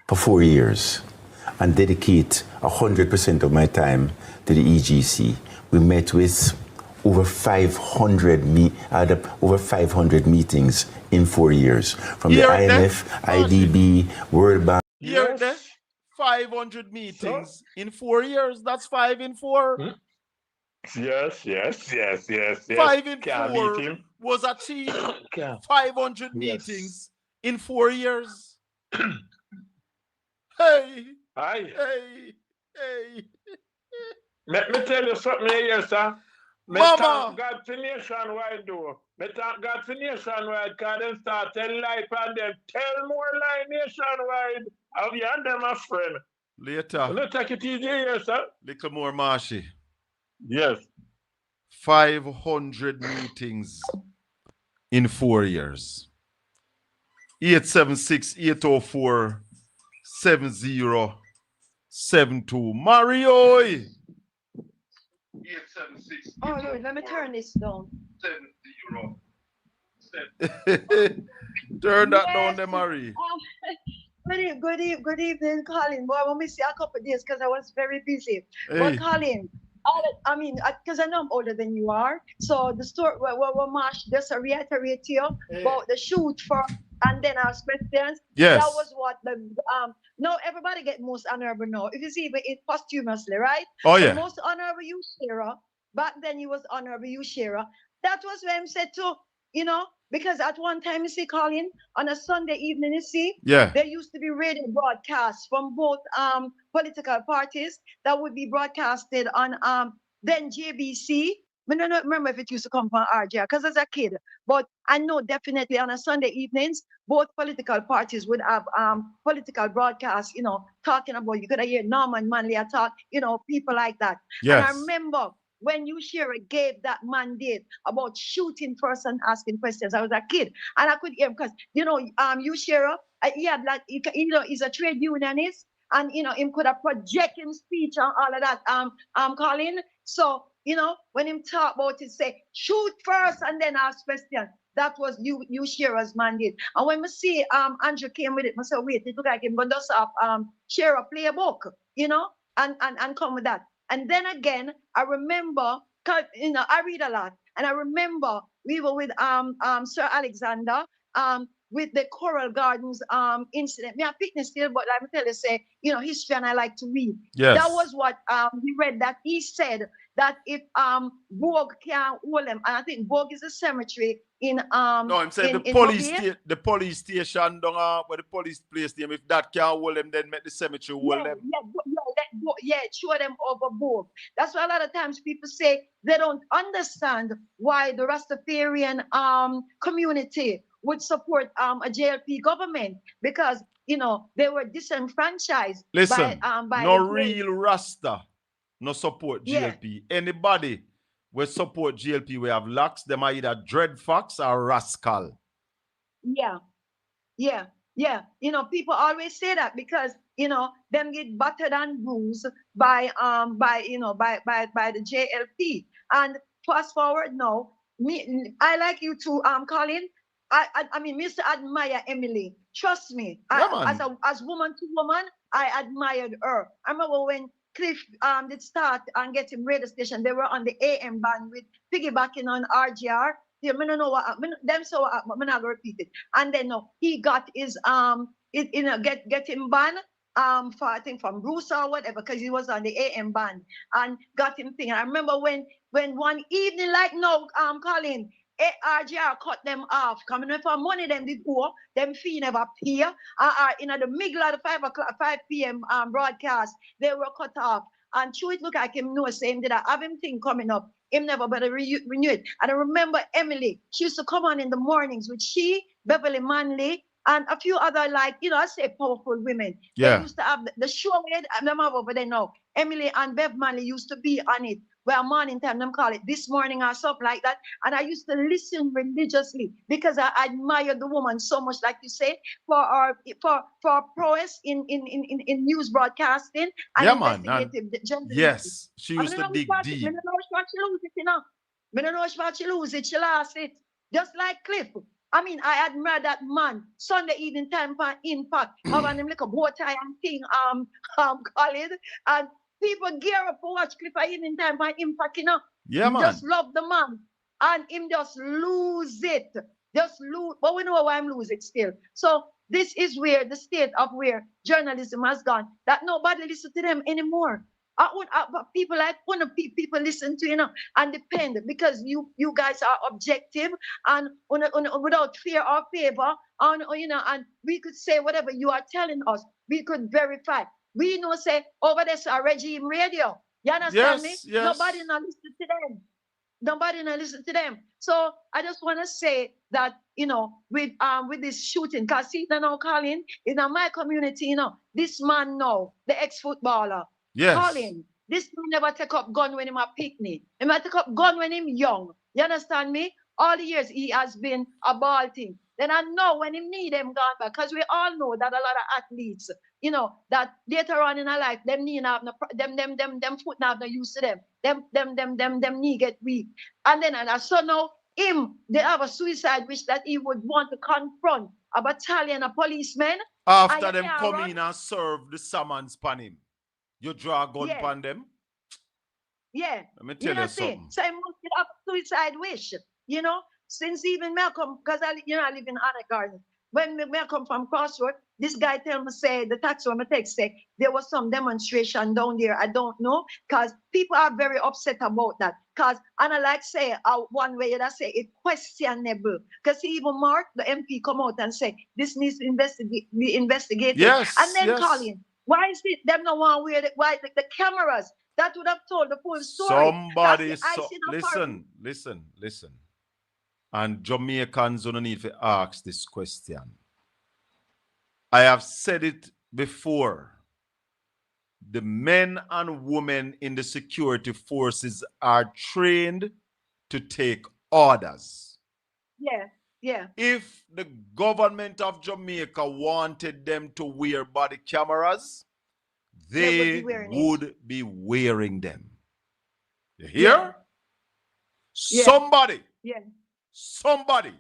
for 4 years and dedicate 100% of my time to the EGC. We met with over 500 meetings in 4 years, from the IMF, IDB, World Bank. Here, 500 meetings in 4 years. That's 5 in 4. Yes. 5 in 4 was achieved. 500 meetings in 4 years. Hey. Let me tell you something here, sir. Mama. God for nationwide, though. Me thank God for nationwide, because them start tell lie and them tell more lie nationwide. I'll be on them, my friend. Later. Let's take it easy here, sir. Little more Marshy. Yes. 500 meetings in 4 years. 876-804-7072. Mario! 876. Oh, Lord, let me turn this down. 70. Turn that down Yes. there, Marie. Good evening, Colin. Boy, I want to see a couple of days because I was very busy. Hey. But Colin, I mean, because I know I'm older than you are. So the story, Marsh, just to reiterate to you about the shoot for and then ask questions. Yes. That was what the no, everybody get most honorable now. If you see it posthumously, right? Oh, The yeah. most honorable you Shara. Back then he was honorable you Shara. That was when said to, you know, because at one time you see, Colin, on a Sunday evening, you see, Yeah. there used to be radio broadcasts from both political parties that would be broadcasted on then JBC. I don't remember if it used to come from RJ because as a kid, but I know definitely on a Sunday evenings, both political parties would have political broadcasts, you know, talking about, you could hear Norman Manley talk, you know, people like that. Yes. And I remember when you Shara gave that mandate about shooting first and asking questions. I was a kid and I could hear him because, you know, you Shara, he had like, you know, he's a trade unionist and, you know, him could have project him speech and all of that, Colin. So, you know, when him talk about it, say, shoot first and then ask questions. That was you Shara's mandate. And when we see Andrew came with it, I said, wait, it look like him going to just have Shara play a book, you know, and come with that. And then again, I remember, you know, I read a lot, and I remember we were with Sir Alexander with the Coral Gardens incident. Me a fitness still, but let me tell you, say, you know, history and I like to read. Yes. That was what we read, that he said that if Bogue can't hold them, and I think Bogue is a cemetery in No, I'm saying the police station down where the police place them. If that can't hold them, then make the cemetery hold them. Show them over Bogue. That's why a lot of times people say they don't understand why the Rastafarian community would support a JLP government, because you know they were disenfranchised. Listen, by no real Rasta, no support GLP. Yeah. Anybody we support GLP, we have locks, them are either dread fox or rascal. Yeah. You know, people always say that because you know them get battered and bruised by the JLP. And fast forward now, I like you to Colin. I mean, Mr. Admire Emily. Trust me, as woman to woman, I admired her. I remember when Cliff did start and get him radio station, they were on the AM band with piggybacking on RGR. Yeah, I don't know what them so I'm not gonna repeat it. And then no, he got his get him banned for I think from Bruce or whatever, because he was on the AM band and got him thing. I remember when one evening like no Colin, RGR cut them off. Coming for money them did go, them fee never pay. In the middle of the 5 p.m. broadcast, they were cut off. And true, it look like him know same did I have him thing coming up. Him never better renew it. And I remember Emily, she used to come on in the mornings with she, Beverly Manley, and a few other like, you know, I say powerful women. Yeah. They used to have the show them have over there now. Emily and Bev Manley used to be on it. Where morning time, them call it This Morning or something like that. And I used to listen religiously because I admire the woman so much, like you say, for prowess in news broadcasting and investigative journalism. Yes, she used to dig deep. I don't know what she lose it, you know. I don't know what she lose it, she lost it. Just like Cliff. I mean, I admire that man. Sunday evening time for Impact. Having him like a bow tie and thing, Colin. And people gear up for watch Cliff evening time for Impact, you know. Yeah, man. Just love the man. And him just lose it. Just lose. But we know why I'm lose it still. So this is where the state of where journalism has gone. That nobody listen to them anymore. People like when people listen to, you know, and depend, because you guys are objective and without fear or favor, and you know, and we could say whatever you are telling us, we could verify. We know say over there's a regime radio. You understand me? Yes. Nobody not listen to them. Nobody not listen to them. So I just want to say that, you know, with this shooting, because see now, Colin, in my community, you know, this man now, the ex-footballer. Yes. Colin, this man never take up gun when him a picnic. He might take up gun when him young. You understand me? All the years he has been a ball thing. Then I know when him need them gone back, because we all know that a lot of athletes, you know, that later on in our life, them knee have no, them foot have no use to them. Them knee get weak. And then I saw now they have a suicide wish that he would want to confront a battalion of policemen. After them come in and serve the summons pan him, you draw a gun pan them? Yeah. Let me tell you something. So he must have a suicide wish, you know? Since even Malcolm, because I live in Anna Garden. When me come from Crossroad, this guy tell me, say, the taxi on my text say, there was some demonstration down there. I don't know, because people are very upset about that. Because, and I like say, one way that say, it's questionable. Because even Mark, the MP, come out and say, this needs to be investigated. Yes, and then yes. Colin, why is it them no one wear the cameras? That would have told the full story. Somebody, listen. And Jamaicans don't need to ask this question. I have said it before. The men and women in the security forces are trained to take orders. Yeah. If the government of Jamaica wanted them to wear body cameras, they would be wearing them. You hear? Yeah. Somebody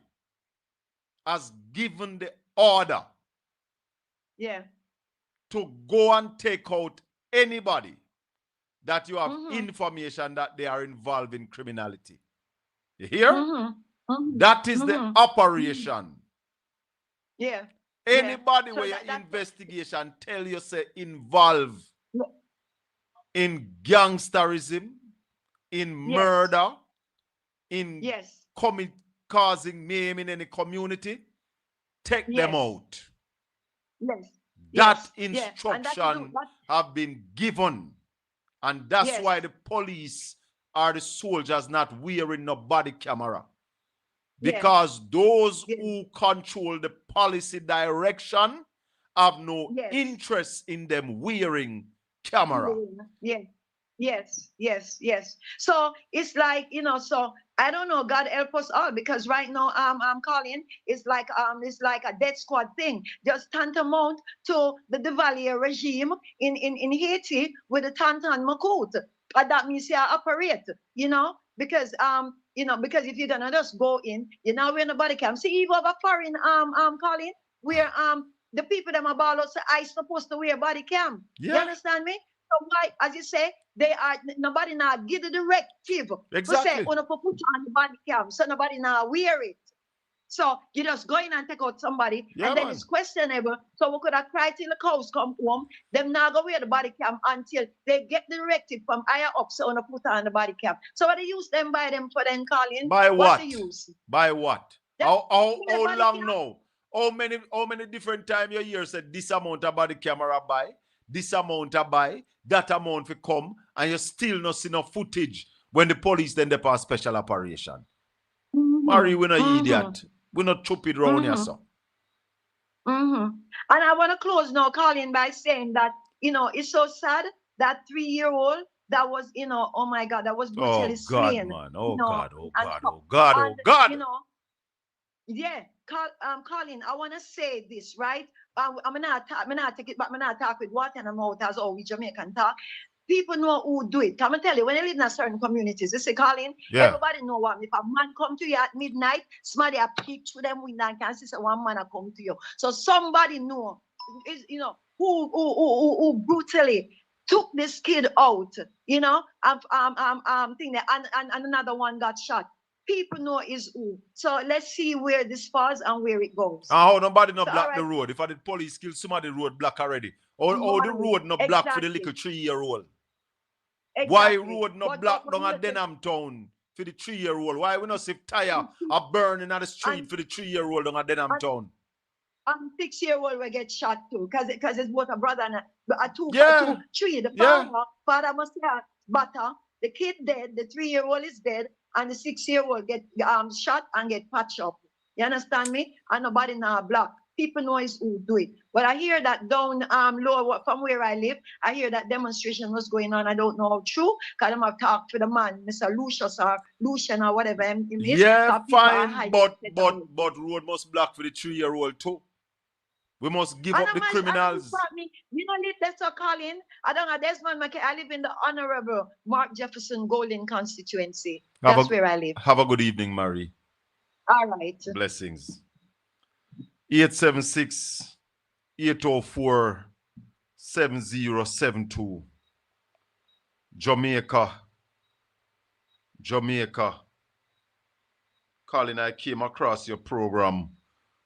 has given the order to go and take out anybody that you have information that they are involved in criminality. You hear? That is the operation. Yeah. Anybody where your investigation tell you say involved in gangsterism, in murder, in causing mayhem in any community, take them out. That instruction have been given. And that's why the police or the soldiers not wearing no body camera. Because those who control the policy direction have no interest in them wearing camera. Yes. So it's like, you know, so I don't know, God help us all, because right now I'm calling, it's like a death squad thing, just tantamount to the Duvalier regime in Haiti with the Tantan Makut. That means you operate, you know, because because if you're gonna just go in, you're not wearing a body cam. See, even over foreign calling, where the people that are ball out say I supposed to wear body cam. You understand me? So why, as you say, they are nobody now give the directive. Exactly. To say, put on the body cam, so nobody now wear it. So you just go in and take out somebody, and then it's questionable. So we could have cried till the cows come home. Them now go wear the body cam until they get the directive from higher up, so on put on the body cam. So what they use them by them for then calling? By what? They use? By what? How long now? How many different time you hear said this amount of body camera buy, this amount of buy, that amount will come, and you still not see no footage when the police then depart special operation. Marie, we're not idiot. We're not stupid around here, so. And I want to close now, Colin, by saying that, you know, it's so sad that 3-year-old that was, you know, oh my God, that was brutally slain. Man. Oh God. You know, Colin, I want to say this, right? I'm not take it back. I'm not talk with water and I'm out as all we Jamaican talk. People know who do it. Come and tell you, when you live in a certain communities, they say, Colin, everybody know what. If a man come to you at midnight, somebody a peek through them window and can see one man a come to you. So somebody know, you know, who brutally took this kid out, you know, thing that, and another one got shot. People know is who. So let's see where this falls and where it goes. How nobody not block the road? If the police kill somebody, the road block already. Or the road not block for the little 3-year-old. Why road not block down at Denham Town for the 3-year-old? Why we not see tire are burning at the street for the 3-year-old down at Denham Town? 6-year-old will get shot too, because it's both a brother and a two, three. The father must have butter. The kid dead, the 3-year-old is dead, and the 6-year-old get shot and get patched up. You understand me? And nobody now block. people know is who do it. But I hear that down lower from where I live, I hear that demonstration was going on. I don't know how true, because I'm talked to the man, Mr. Lucius or Lucian or whatever him is. Yeah, People are fine, hiding but it away. road must block for the 3-year-old too. We must give I up don't the mind, I don't criminals. want me. You know, that's a calling. I don't know. Desmond McKay. I live in the Honorable Mark Jefferson Golden constituency. That's where I live. Have a good evening, Marie. All right. Blessings. 876 804 7072. Jamaica. Colin, I came across your program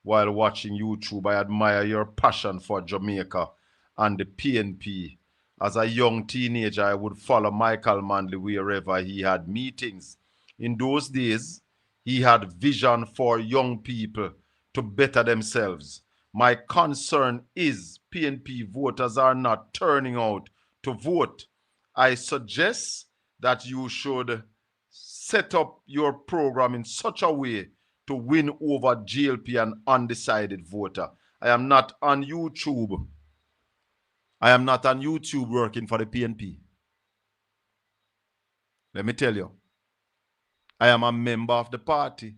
while watching YouTube. I admire your passion for Jamaica and the PNP. As a young teenager, I would follow Michael Manley wherever he had meetings. In those days, he had vision for young people to better themselves. My concern is PNP voters are not turning out to vote. I suggest that you should set up your program in such a way to win over GLP and undecided voter. I am not on YouTube. I am not on YouTube working for the PNP. Let me tell you, I am a member of the party.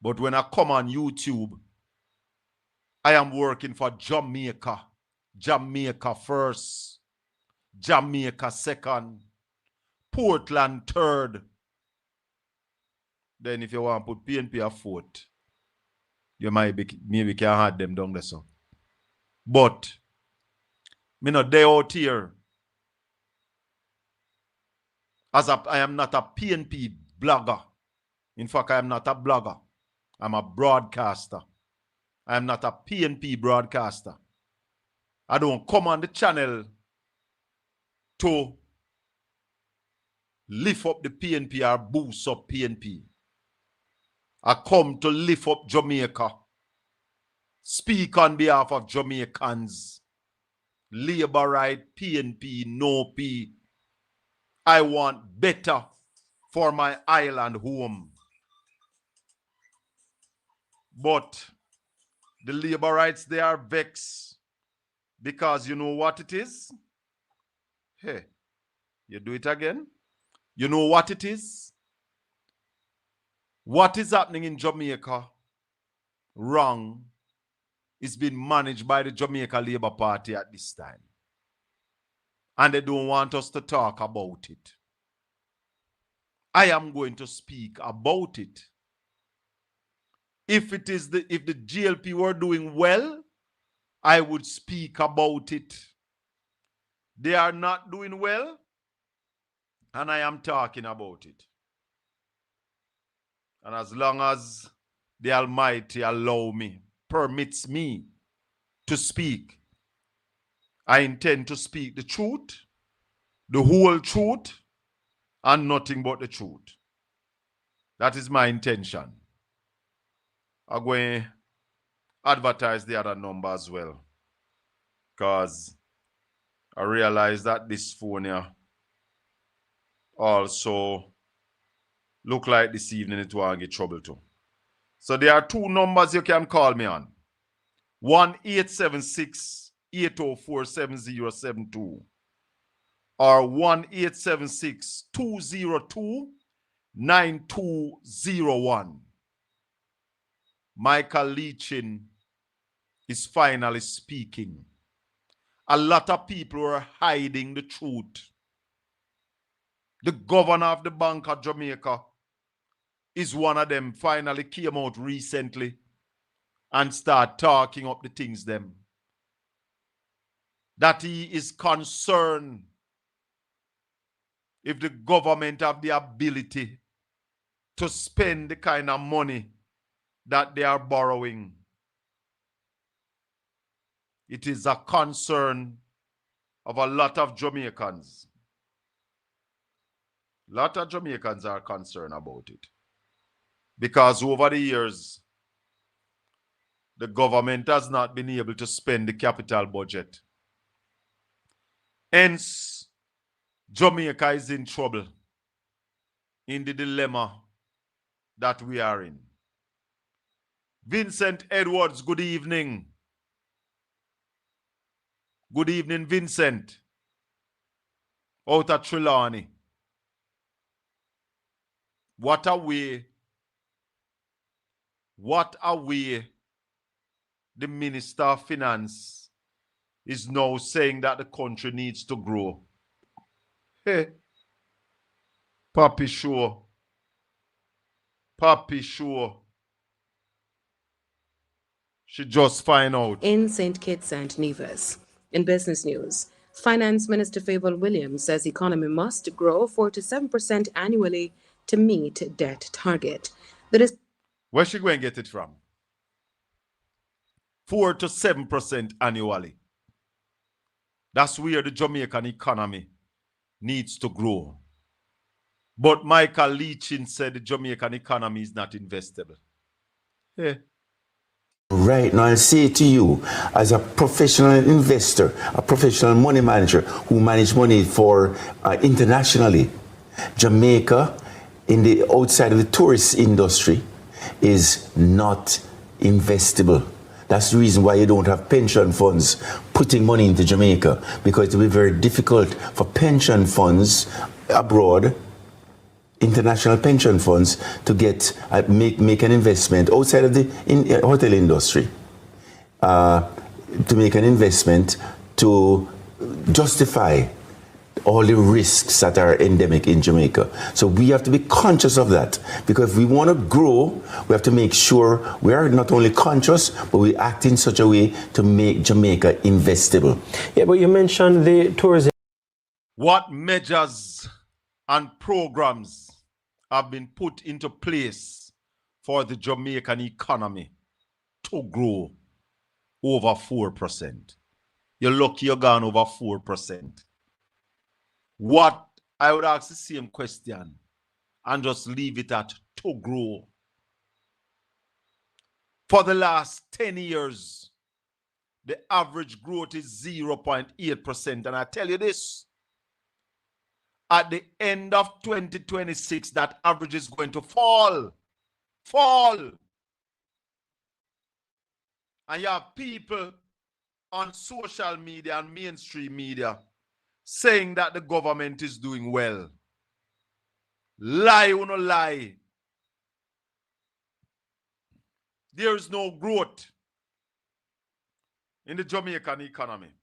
But when I come on YouTube, I am working for Jamaica. Jamaica first. Jamaica second. Portland third. Then if you want to put PNP a fourth, you might be, maybe can have them down there. So. But me not there out here. I am not a PNP blogger. In fact, I am not a blogger. I'm a broadcaster. I am not a PNP broadcaster. I don't come on the channel to lift up the PNP or boost up PNP. I come to lift up Jamaica. Speak on behalf of Jamaicans. Labour right, PNP, no P. I want better for my island home. But the labor rights, they are vexed because you know what it is? Hey, you do it again? You know what it is? What is happening in Jamaica wrong is being managed by the Jamaica Labour Party at this time. And they don't want us to talk about it. I am going to speak about it. If the GLP were doing well, I would speak about it. They are not doing well, and I am talking about it. And as long as the Almighty permits me to speak, I intend to speak the truth, the whole truth, and nothing but the truth. That is my intention. I'm going to advertise the other number as well, because I realize that this phone here also look like this evening it will get trouble too. So there are two numbers you can call me on. 1-876-804-7072 or 1-876-202-9201. Michael Leachin is finally speaking. A lot of people are hiding the truth. The governor of the Bank of Jamaica is one of them, finally came out recently and start talking up the things them. That he is concerned if the government have the ability to spend the kind of money that they are borrowing. It is a concern of a lot of Jamaicans. A lot of Jamaicans are concerned about it. Because over the years, the government has not been able to spend the capital budget. Hence, Jamaica is in trouble, in the dilemma that we are in. Vincent Edwards, good evening. Good evening, Vincent. Out of Trelawney. What a way the Minister of Finance is now saying that the country needs to grow. Hey, Papi sure. Papi sure. She just find out. In St. Kitts and Nevis. In business news, Finance Minister Favour Williams says the economy must grow 4 to 7% annually to meet debt target. Where she going to get it from? 4 to 7% annually. That's where the Jamaican economy needs to grow. But Michael Leachin said the Jamaican economy is not investable. Hey. Right now, I'll say to you, as a professional investor, a professional money manager who manage money for internationally, Jamaica, in the outside of the tourist industry, is not investable. That's the reason why you don't have pension funds putting money into Jamaica, because it will be very difficult for pension funds abroad, international pension funds, to get make an investment outside of the hotel industry, to make an investment to justify all the risks that are endemic in Jamaica. So we have to be conscious of that, because if we want to grow, we have to make sure we are not only conscious, but we act in such a way to make Jamaica investable. Yeah, but you mentioned the tourism. What measures and programs have been put into place for the Jamaican economy to grow over 4%? You're lucky you're gone over 4%. What, I would ask the same question and just leave it at to grow. For the last 10 years, the average growth is 0.8%. And I tell you this, at the end of 2026, that average is going to fall. Fall. And you have people on social media and mainstream media saying that the government is doing well. Lie or no lie. There is no growth in the Jamaican economy.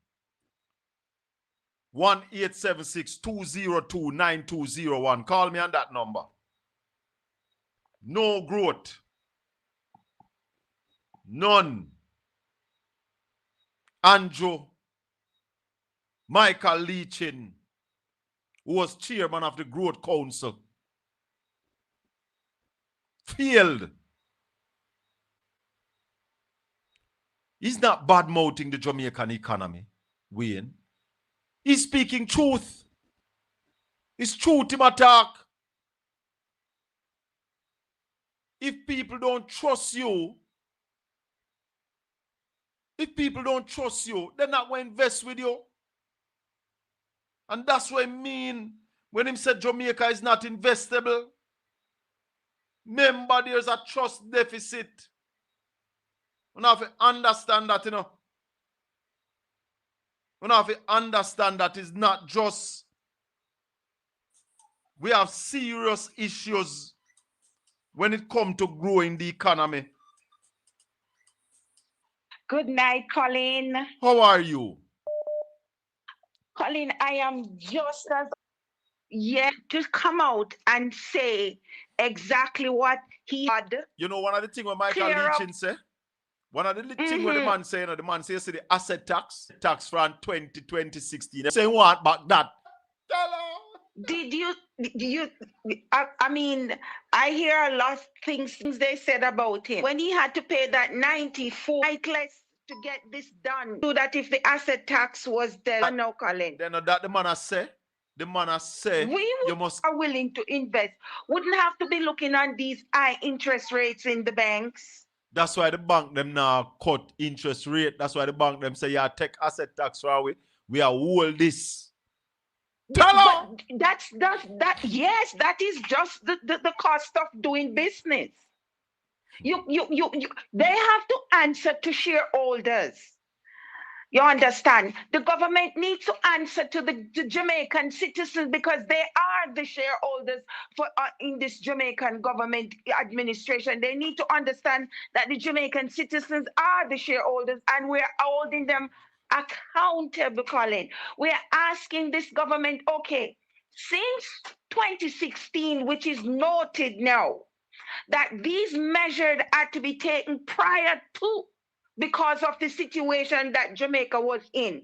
1-876-202-9201. Call me on that number. No growth. None. Andrew Michael Leachin, who was chairman of the Growth Council, failed. He's not bad-mouthing the Jamaican economy, Wayne. He's speaking truth. It's truth him attack. If people don't trust you, they're not going to invest with you. And that's what I mean when him said Jamaica is not investable. Remember, there's a trust deficit. We have to understand that, We have to understand that it's not just, we have serious issues when it comes to growing the economy. Good night, Colin. How are you? Colin, I am just as yet to come out and say exactly what he had. You know, one of the things what Michael Leachin say? One of the things what the man say, the man says the asset tax from 2016. They say what back that? Did you I mean, I hear a lot of things they said about him. When he had to pay that 94 less to get this done, so that if the asset tax was there, no, Colin. Then that the man has said. The man has said you must are willing to invest. Wouldn't have to be looking on these high interest rates in the banks. That's why the bank them now cut interest rate. That's why the bank them say, yeah, take asset tax from we are hold this. But that yes, that is just the cost of doing business. They have to answer to shareholders. You understand? The government needs to answer to the Jamaican citizens because they are the shareholders for in this Jamaican government administration. They need to understand that the Jamaican citizens are the shareholders and we're holding them accountable, Colin. We're asking this government, okay, since 2016, which is noted now, that these measures had to be taken prior to because of the situation that Jamaica was in.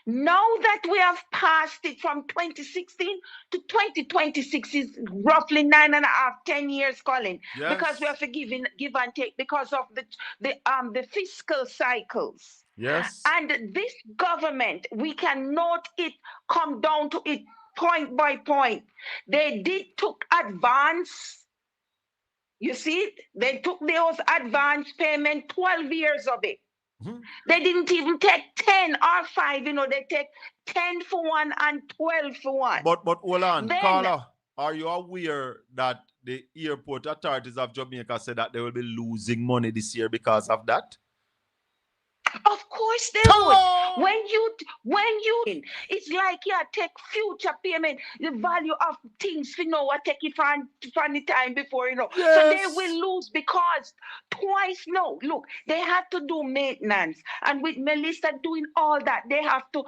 Now that we have passed it from 2016 to 2026 is roughly 9.5, 10 years, Colin. Yes. Because we have to give and take because of the fiscal cycles. Yes. And this government, we can note it come down to it point by point. They did took advance. You see, they took those advance payment, 12 years of it. Mhm. They didn't even take 10 or 5, they take 10 for one and 12 for one. But hold on, Then- Carla, are you aware that the airport authorities of Jamaica said that they will be losing money this year because of that? Of course they would. When you it's like take future payment, the value of things, I take it from the time before, So they Yes. will lose because twice no. Look, they have to do maintenance. And with Melissa doing all that, they have to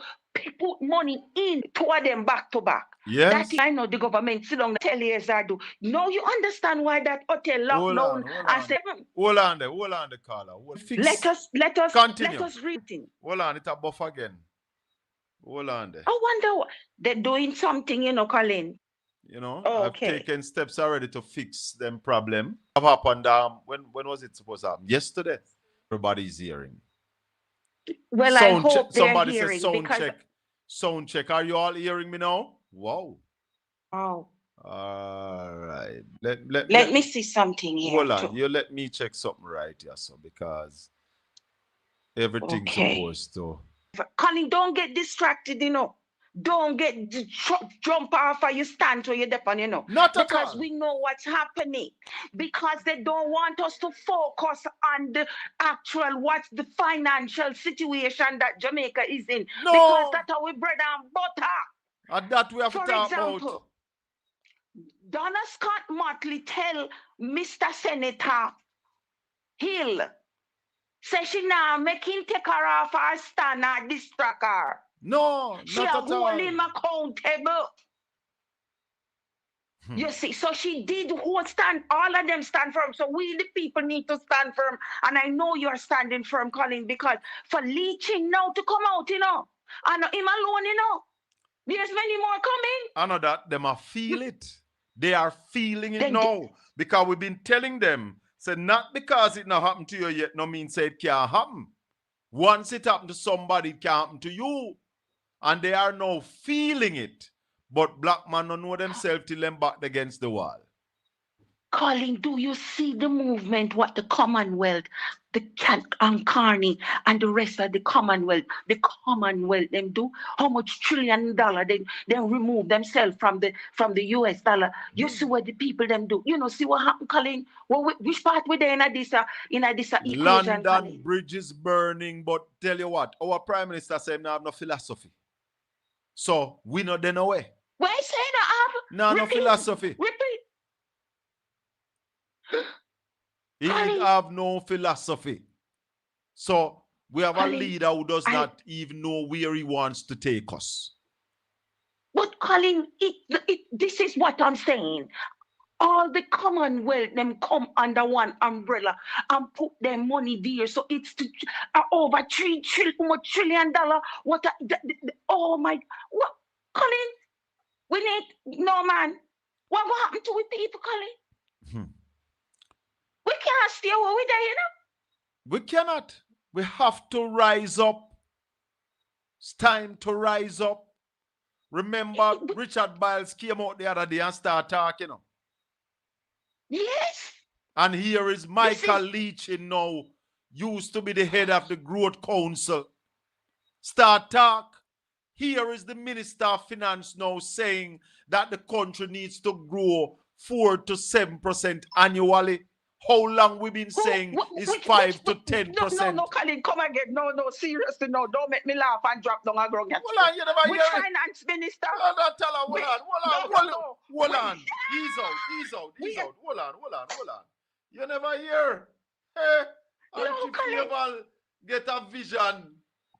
put money in toward them back to back. Yes. That is, I know the government sit down tell you as I do. No, you understand why that hotel locked down and say, Hold on there, Carla. let us Continue. read it. Hold on, it's a buff again. Hold on there. I wonder what they're doing something, Colin. I've taken steps already to fix them problem. What happened? When was it supposed to happen? Yesterday. Everybody's hearing. Well, I hope they're Somebody hearing says sound because check. Sound check. Are you all hearing me now? Wow. oh, All right. let me see something here. Hold on. too. You let me check something right here, so because everything's Okay. supposed to. Colin, don't get distracted, Don't get jump off of your stand where you're depend, Not at because all. we know what's happening. Because they don't want us to focus on the actual what's the financial situation that Jamaica is in. No. Because that's how we bread and butter. And that we have to For talk example, about. Donna Scott Motley tell Mr. Senator Hill, say she now make him take her off her stand and distract her. No, She not a at all. hold him accountable. You see, so she did stand, all of them stand firm. So we, the people, need to stand firm. And I know you're standing firm, Colin, because for leeching now to come out, and him alone, there's many more coming. I know that them are feel it. They are feeling it Then now. Because we've been telling them, say not because it not happened to you yet, no means say it can't happen. Once it happened to somebody, it can't happen to you. And they are now feeling it. But black man don't know themselves till them back against the wall. Colin, do you see the movement, what the Commonwealth, the Carney, and the rest of the Commonwealth them do? How much $1 trillion they remove themselves from the US dollar? You see what the people them do? See what happened, Colin? Which part we there in this equation, London Colin? bridge is burning, but tell you what, our Prime Minister said we have no philosophy. So we not then away. Why say no? No philosophy. Repeat. He Colin. have no philosophy. So we have Colin, a leader who does not even know where he wants to take us. But Colin, this is what I'm saying. All the Commonwealth them come under one umbrella and put their money there. So it's over $3 trillion. Oh my! What, Colin? We need no man. What happened to we people, Colin? We can't stay where we there, We cannot. We have to rise up. It's time to rise up. Remember, Richard Biles came out the other day and started talking. Yes. And here is Michael Leach now, used to be the head of the Growth Council. Start talk. Here is the Minister of Finance now saying that the country needs to grow 4 to 7% annually. How long we been saying is 5 to 10%? No, Colin, come again. No, seriously, no. Don't make me laugh and drop down a ground. Hold on, you never Which hear it. finance minister? Hold on, tell her, hold on. Ease out. Wait. Hold on. You never hear. Hey, No, Anti-Fieval get a vision.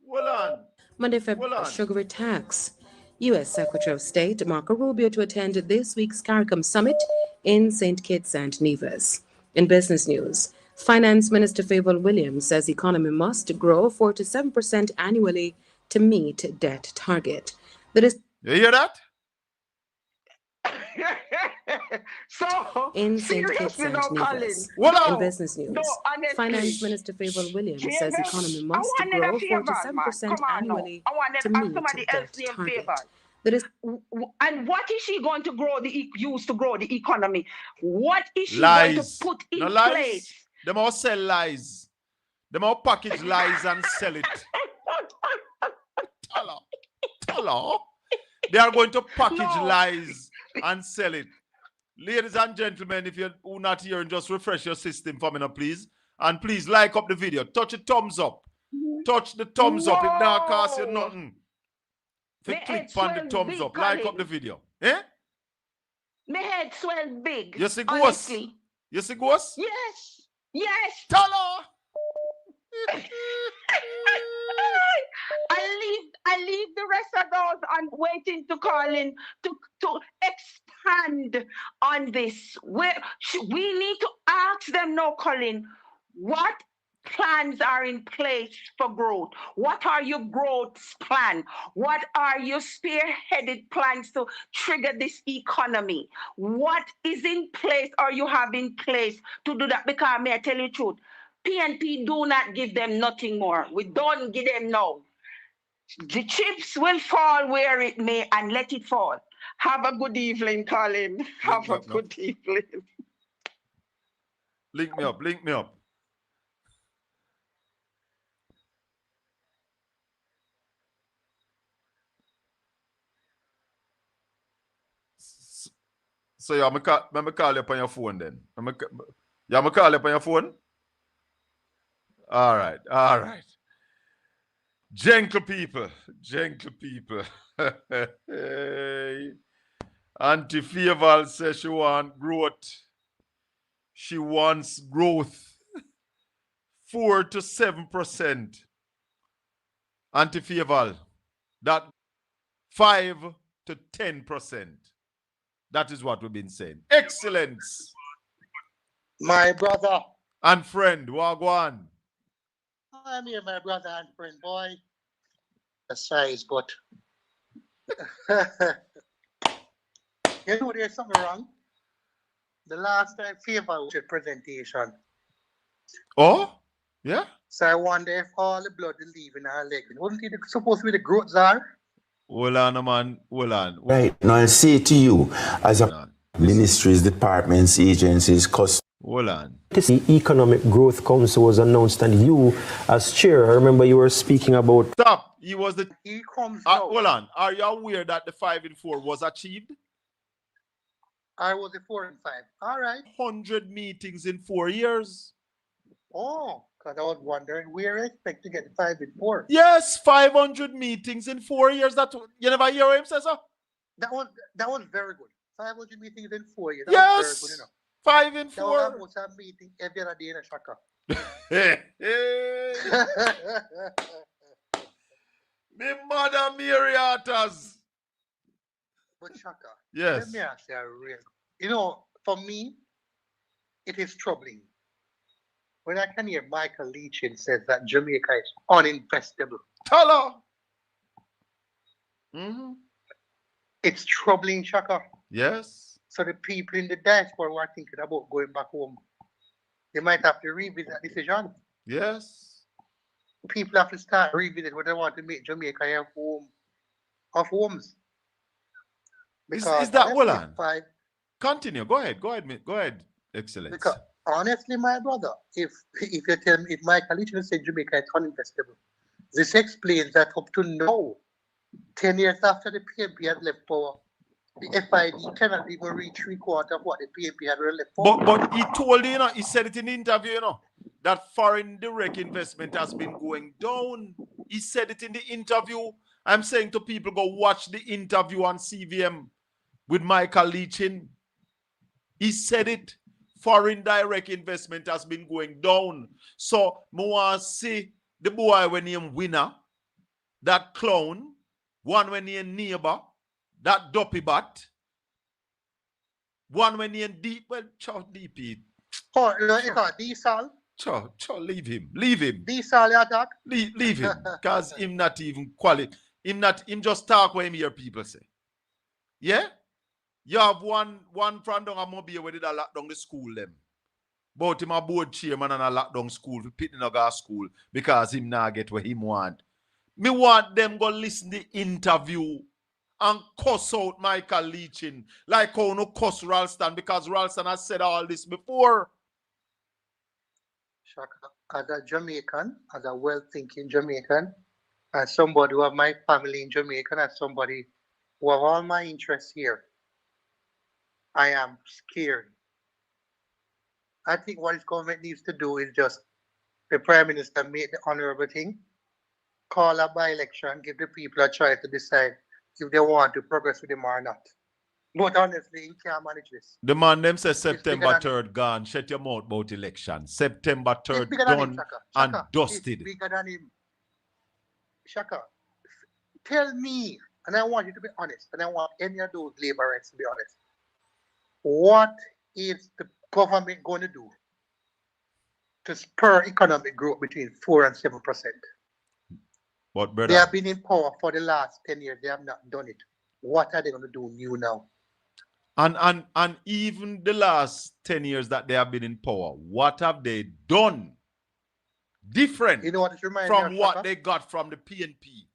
Hold on. Monday, Hold February, on. sugar tax. U.S. Secretary of State Marco Rubio to attend this week's CARICOM summit in St. Kitts and Nevis. In business news, Finance Minister Favour Williams says economy must grow 4 to 7% annually to meet debt target. You hear that? So, In St. Kitts seriously, and no, Colin. Nevis. Wow. In business news, No, honestly. Finance Minister Favour Williams says Favour? economy I must wanted a grow 4 favour, to man. 7% Come on now. annually I wanted to somebody meet else debt named target. Favour. That is And what is she going to grow use to grow the economy? What is she Lies. going to put in No lies. place? Them all sell lies. Them all package lies and sell it. Tell her. They are going to package lies and sell it. Ladies and gentlemen, if you're not here, just refresh your system for me now, please. And please like up the video. Touch the thumbs up. Touch the thumbs up. It don't cost you nothing. If you click on the thumbs up, like up the video. Eh? My head swell big. You see ghost? Honestly. You see ghost? Yes. Tell her. I leave the rest of those and waiting to call in to expand on this. We need to ask them now, Colin, what plans are in place for growth? What are your growth plans? What are your spearheaded plans to trigger this economy? What is in place or you have in place to do that? Because may I tell you the truth, PNP do not give them nothing more. We don't give them no. The chips will fall where it may and let it fall. Have a good evening, Colin. Have a good evening. Link me up. So yeah, I'm gonna call you up on your phone then. I'm gonna call you up on your phone? All right. Gentle people. Auntie Fieval says she wants growth. She wants growth. 4 to 7%. Auntie Fieval. That 5 to 10%. That is what we've been saying. Excellence. My brother. And friend, Wagwan. I'm here, my brother and friend, boy. The size, but you know there's something wrong. The last time Favor was at presentation. Oh? Yeah? So I wonder if all the blood is leaving our leg. Wasn't it supposed to be the growth czar? Hold on, man. Hold on. Right. Now I'll say to you, as a ministries, departments, agencies, customers. Hold on. The Economic Growth Council was announced, and you, as chair, I remember you were speaking about. Stop. He was the. He comes out. Hold on. Are you aware that the 5 in 4 was achieved? I was a 4 and 5. All right. 100 meetings in 4 years. Oh, because I was wondering where I expect to get 5 and 4. Yes, 500 meetings in 4 years. That you never hear him say so? That was very good. 500 meetings in 4 years. Yes. Was very good, you know. 5 in 4. That was almost a meeting every other day in a shaka. Me mother Mary Arthurs. But shaka. Yes. Let me ask you a real. You know, for me, it is troubling when I can hear Michael Leachin says that Jamaica is uninvestable. Tell her. Mm-hmm. It's troubling, shaka. Yes. So the people in the diaspora who are thinking about going back home, they might have to revisit that decision. Yes. People have to start revisit what they want to make Jamaica a home of homes. Is that well on? Continue. Go ahead, Excellence. Because honestly, my brother, if you tell me if Michael Leachin said Jamaica is uninvestable, this explains that up to now, 10 years after the PNP has left power, the FID cannot even reach 3/4 of what the PNP had really left for. But he told you, he said it in the interview, that foreign direct investment has been going down. He said it in the interview. I'm saying to people, go watch the interview on CVM with Michael Leachin. He said it. Foreign direct investment has been going down. So, I want to see the boy when he winner, that clown, one when he neighbor, that dopey bat, one when he deep, well, DP. Oh, you got diesel. Leave him. Leave him. Diesel attack. Leave him. Because him not even quality. Him just talk what him hear people say. Yeah? You have one friend down a mobile where they lock down the school them. But him a board chairman and a lock down school for pitting a gas school because him not get what him want. Me want them go listen the interview and cuss out Michael Leachin like how no cuss Ralston because Ralston has said all this before. Shaka, as a Jamaican, as a well-thinking Jamaican, as somebody who have my family in Jamaica, as somebody who have all my interests here, I am scared. I think what this government needs to do is just the Prime Minister make the honorable thing, call a by-election, give the people a choice to decide if they want to progress with him or not. But honestly, he can't manage this. The man them say September 3rd gone. Shut your mouth about election. September 3rd done and dusted. It's bigger than him. Shaka, tell me, and I want you to be honest, and I want any of those laborites to be honest. What is the government going to do to spur economic growth between 4 and 7%? But brother, they have been in power for the last 10 years. They have not done it. What are they going to do new now? And even the last 10 years that they have been in power, what have they done different from what they got from the PNP?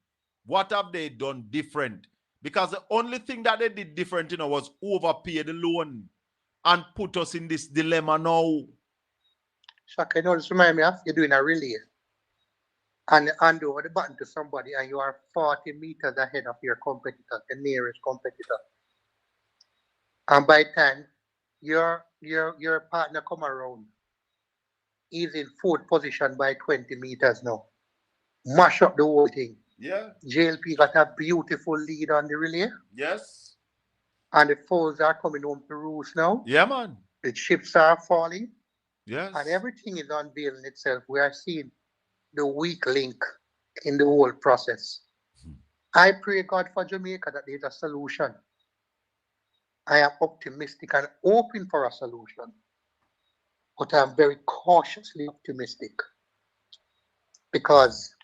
What have they done different? Because the only thing that they did different, was overpay the loan and put us in this dilemma now. Shaka, this reminds me of you're doing a relay and hand over the button to somebody and you are 40 meters ahead of your competitor, the nearest competitor. And by the time your partner come around, he's in fourth position by 20 meters now. Mash up the whole thing. Yeah. JLP got a beautiful lead on the relay. Yes. And the foes are coming home to roost now. Yeah, man. The chips are falling. Yes. And everything is unveiling itself. We are seeing the weak link in the whole process. I pray God for Jamaica that there's a solution. I am optimistic and open for a solution. But I'm very cautiously optimistic. Because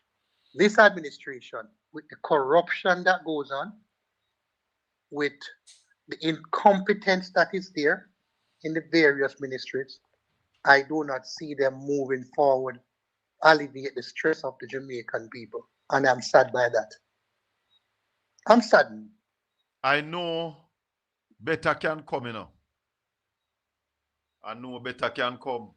this administration, with the corruption that goes on, with the incompetence that is there in the various ministries, I do not see them moving forward, alleviate the stress of the Jamaican people. And I'm sad by that. I'm saddened. I know better can come, I know better can come.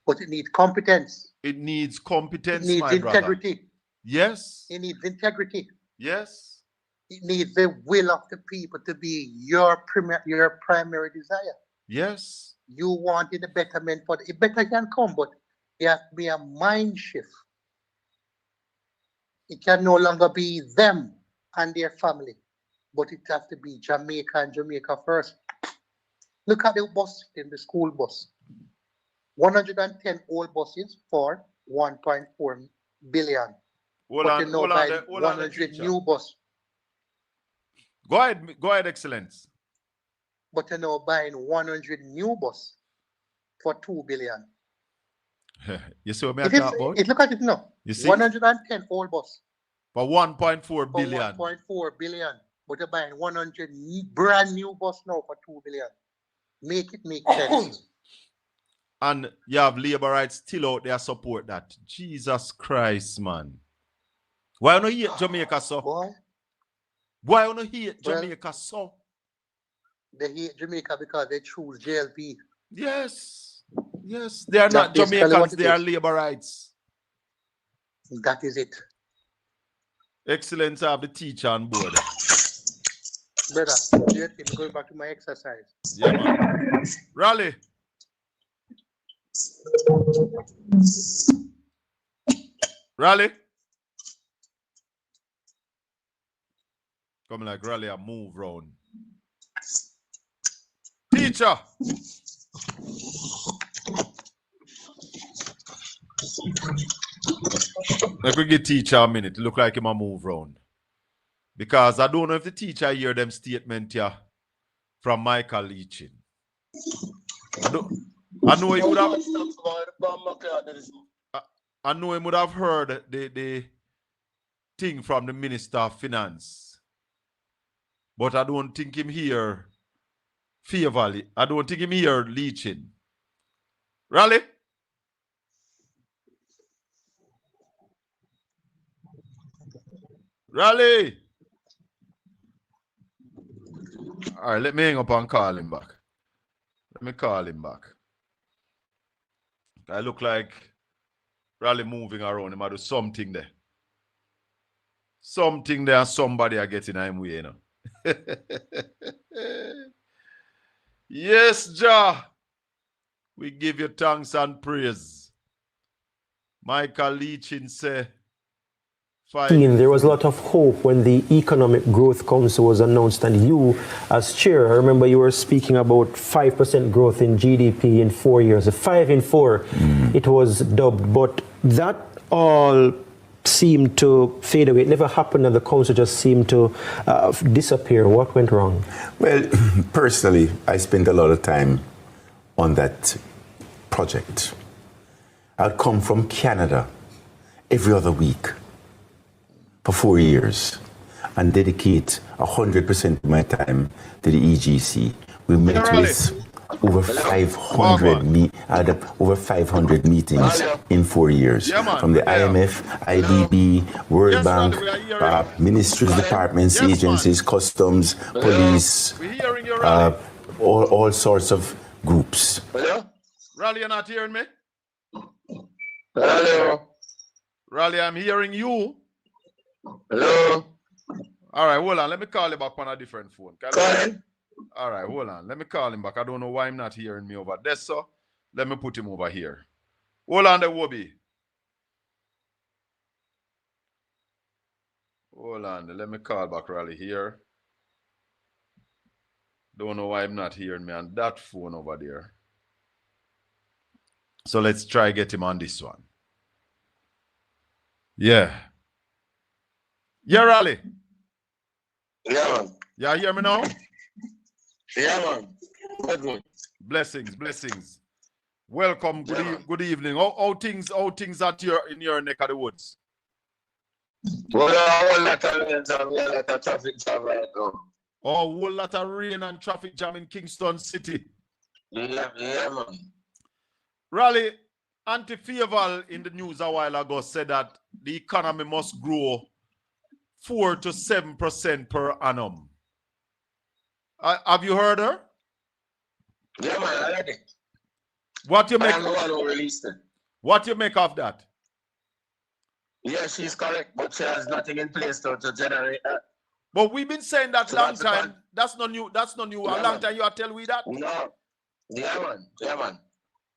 But it needs competence. It needs competence, it needs my integrity. Brother. Yes. It needs integrity. Yes. It needs the will of the people to be your primary desire. Yes. You wanted a betterment, but it better can come, but there has to be a mind shift. It can no longer be them and their family, but it has to be Jamaica and Jamaica first. Look at the bus in the school bus. 110 old buses for 1.4 billion. Hold on, 100 new bus. Go ahead, Excellence. But you're now buying 100 new bus for 2 billion. You see what I talk about? Look at it now. You see? 110 old bus. For 1.4 billion. For 1.4 billion. But you're buying 100 brand new bus now for 2 billion. Make it make sense. And you have labor rights still out there support that. Jesus Christ, man. Why don't you hate Jamaica so? Why don't you hate Jamaica so? They hate Jamaica because they choose JLP. Yes. Yes. They are not Jamaicans, they are labor rights. That is it. Excellence, I have the teacher on board. Brother, wait, I'm going back to my exercise. Yeah, man. Raleigh. Raleigh. Come like Raleigh and move round. Teacher. Like we give teacher a minute. It look like him a move round. Because I don't know if the teacher hear them statement here from Michael Leachin. I know he would have. I know he would have heard the thing from the Minister of Finance. But I don't think him hear favorably. I don't think him hear Leachin. Raleigh? Raleigh! All right, let me hang up and call him back. Let me call him back. I look like Raleigh moving around. He might do something there. Something there and somebody are getting him way, you know. Yes, Jah. We give you thanks and praise. Michael Leachin say, there was a lot of hope when the Economic Growth Council was announced, and you, as chair, I remember you were speaking about 5% growth in GDP in 4 years. 5 in 4, it was dubbed, but that all seemed to fade away. It never happened, and the council just seemed to disappear. What went wrong? Well, personally, I spent a lot of time on that project. I'd come from Canada every other week for 4 years and dedicate 100% of my time to the EGC. We met with over 500 meetings in 4 years, from the IMF, IDB, World Bank, ministries, departments, agencies, customs, police, all sorts of groups. Raleigh, you're not hearing me? Hello. Raleigh, I'm hearing you. Hello. All right, hold on. Let me call you back on a different phone. Calling. All right, hold on. Let me call him back. I don't know why I'm not hearing me over there, so let me put him over here. Hold on, the Wobby. Hold on. Let me call back Raleigh here. Don't know why I'm not hearing me on that phone over there. So let's try get him on this one. Yeah. Yeah, Raleigh. Yeah, man. Yeah, hear me now? Yeah, man. Good. Blessings, blessings. Welcome. Good evening. How things at in your neck of the woods? Well, a whole lot of rain and a lot of traffic jam right now. Oh, a whole lot of rain and traffic jam in Kingston City. Yeah, man. Raleigh, Auntie Faval in the news a while ago said that the economy must grow 4 to 7% per annum. Have you heard her? Yeah, man, I heard it. What you make? I'm the one who released it. What you make of that? Yeah, she's correct, but she has nothing in place to generate that. But we've been saying that So long time. That's not new. That's not new. Yeah, a long man. time you are telling me that? No. Yeah, man. Yeah, man.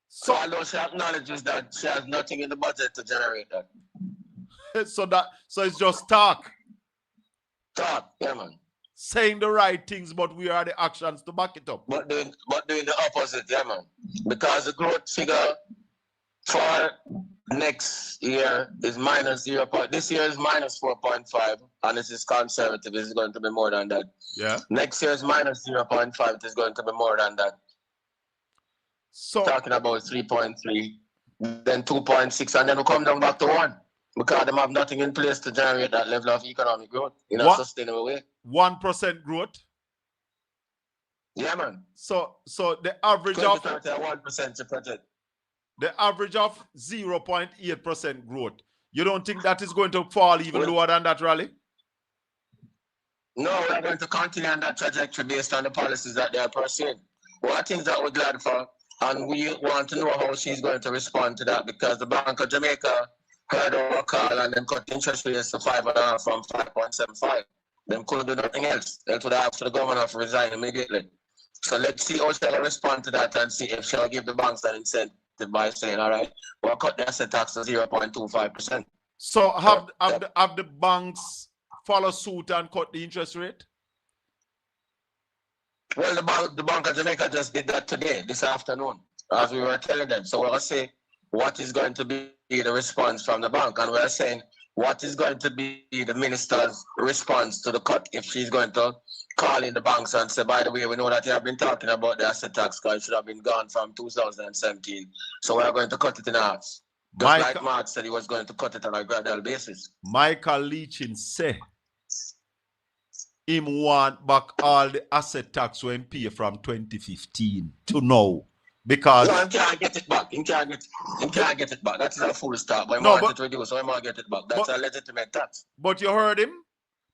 So although she acknowledges that she has nothing in the budget to generate that. So it's just talk. Talk, yeah, man. Saying the right things, but we are the actions to back it up. But doing the opposite, yeah, man. Because the growth figure for next year is minus 0. This year is minus 4.5, and this is conservative. It's going to be more than that. Yeah. Next year is minus 0.5. It is going to be more than that. So talking about 3.3, then 2.6, and then we come down back to 1 because they have nothing in place to generate that level of economic growth in a sustainable way. 1% growth. Yeah, man. So the average of 1% to project. The average of 0.8% growth. You don't think that is going to fall even lower than that, Raleigh? No, we're going to continue on that trajectory based on the policies that they are pursuing. One of the things that we're glad for, and we want to know how she's going to respond to that, because the Bank of Jamaica heard our call and then cut interest rates to 5.5 from 5.75. Them couldn't do nothing else. They would have asked the governor to resign immediately. So let's see how she'll respond to that and see if she'll give the banks an incentive by saying, all right, we'll cut the asset tax to 0.25%. So have the banks follow suit and cut the interest rate? Well, the Bank of Jamaica just did that today, this afternoon, as we were telling them. So we'll say what is going to be the response from the bank, and we're saying what is going to be the minister's response to the cut if she's going to call in the banks and say, by the way, we know that you have been talking about the asset tax cut. It should have been gone from 2017. So we're going to cut it in half. Just like Mark said he was going to cut it on a gradual basis. Michael Leachin say him want back all the asset tax when pay from 2015 to now. Because no, he can't get it back. He can't get it back. That's a full stop. But no, but reduce, so he might get it back. That's a legitimate tax. But you heard him?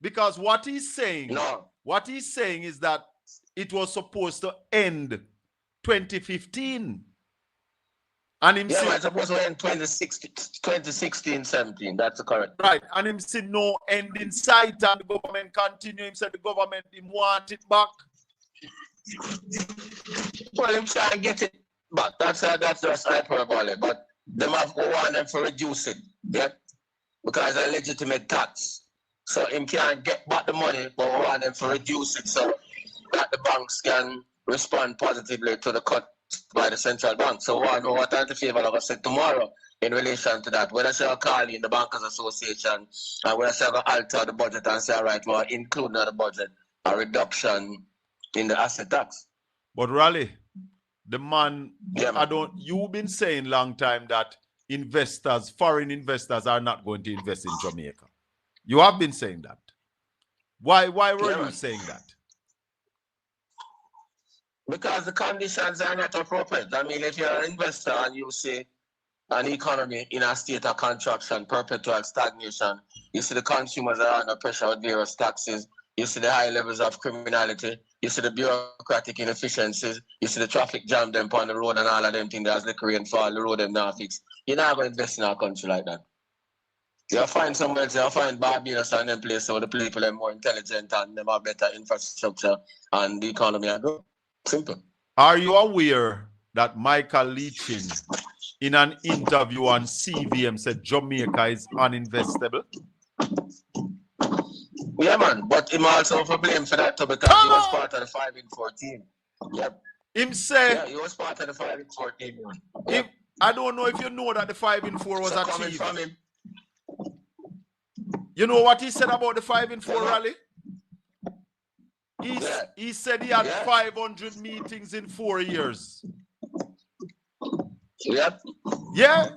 Because what he's saying, no. What he's saying is that it was supposed to end 2015. And him it's supposed to end 2016, 17. That's correct. Right. And him see no end in sight and the government continue. Him said the government him want it back. Well, him try to get it back. That's just hyperbole. But them have want them to reduce it. Yeah? Because it's a legitimate tax. So him can't get back the money, but we want them to reduce it so that the banks can respond positively to the cut by the central bank. So we know what favor like I said tomorrow in relation to that. Whether she'll call in the Bankers Association and whether she'll alter the budget and say, all right, we're including in the budget a reduction in the asset tax. But Raleigh, the man, you've been saying long time that foreign investors are not going to invest in Jamaica. You have been saying that. Why were you saying that? Because the conditions are not appropriate. I mean, if you're an investor and you see an economy in a state of contraction, perpetual stagnation, you see the consumers are under pressure with various taxes, you see the high levels of criminality, you see the bureaucratic inefficiencies, you see the traffic jam them on the road and all of them things that's the rainfall, the road them now fix. You're not going to invest in our country like that. You'll find somewhere else, you'll find Barbados and them places where the people are more intelligent and them have better infrastructure and the economy are good. Simple. Are you aware that Michael Leachin, in an interview on CVM, said Jamaica is uninvestable? Yeah, man. But him also for blame for that too because he was part of the 5 in 14. Yep. Him say... Yeah, he was part of the 5 in 14. Yep. I don't know if you know that the 5 in 4 was achieved. From him. You know what he said about the 5 in 4 rally? He said he had 500 meetings in 4 years. Yep. Yeah.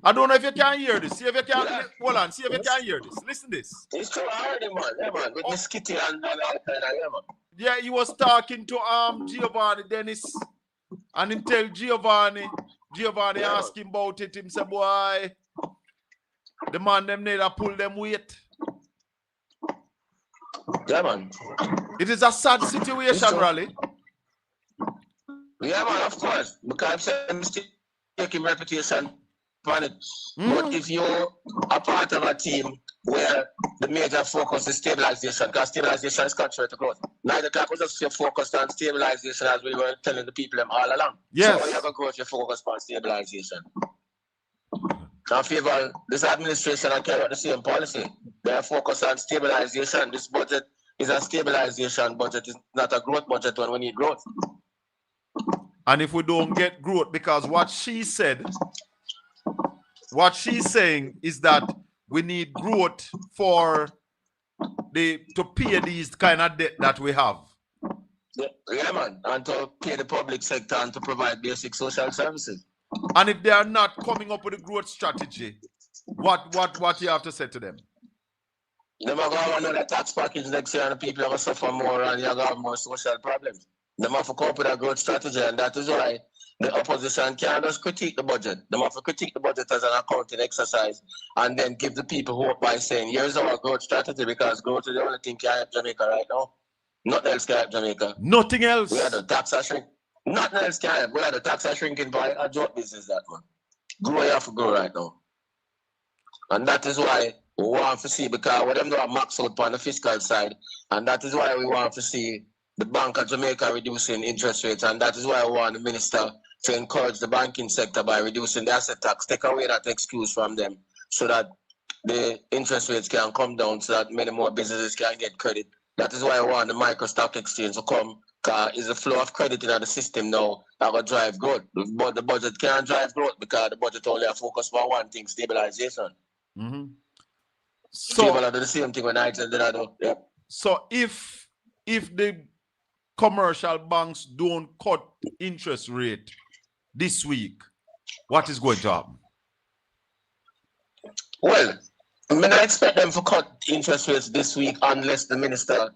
I don't know if you can hear this. See if you can. Hold on. See if you can hear this. Listen to this. It's true. I heard him, man. Yeah, man. With Miss Kitty and all that kind of, yeah, man. Yeah, he was talking to Giovanni Dennis, and him tell Giovanni asked him about it. Him say, boy, the man them need to pull them weight. Yeah, man. It is a sad situation, Raleigh. Yeah, man, of course. Because I'm still taking reputation on it. But if you're a part of a team where the major focus is stabilization, because stabilization is contrary to growth. 9 o'clock was just focused on stabilization as we were telling the people all along. Yes. So when you have a growth, you focus on stabilization. I favor this administration and carry out the same policy. They are focused on stabilization. This budget is a stabilization budget. It's not a growth budget when we need growth. And if we don't get growth, because what she's saying is that we need growth to pay these kind of debt that we have. Yeah, man. And to pay the public sector and to provide basic social services. And if they are not coming up with a growth strategy, what you have to say to them? They are going to have another tax package next year and the people are going to suffer more and you're going to have more social problems. They have to come up with a growth strategy, and that is why the opposition can't just critique the budget. They have to critique the budget as an accounting exercise and then give the people hope by saying, here's our growth strategy, because growth is the only thing can help Jamaica right now. Nothing else can help Jamaica. Nothing else. We had the tax shrink. Nothing else can help. We had the tax shrinking by a joke business that man. Grow, you have to grow right now. And that is why we want to see, because what them do are max out on the fiscal side, and that is why we want to see the Bank of Jamaica reducing interest rates, and that is why we want the minister to encourage the banking sector by reducing the asset tax, take away that excuse from them, so that the interest rates can come down, so that many more businesses can get credit. That is why I want the micro stock exchange to come, because it's a flow of credit in the system now that will drive growth. But the budget can't drive growth because the budget only a focus on one thing, stabilization. Mm-hmm. So people do the same thing when I tell them I do. Yeah. So if the commercial banks don't cut interest rate this week, what is going to happen? Well, I mean, I expect them to cut interest rates this week unless the minister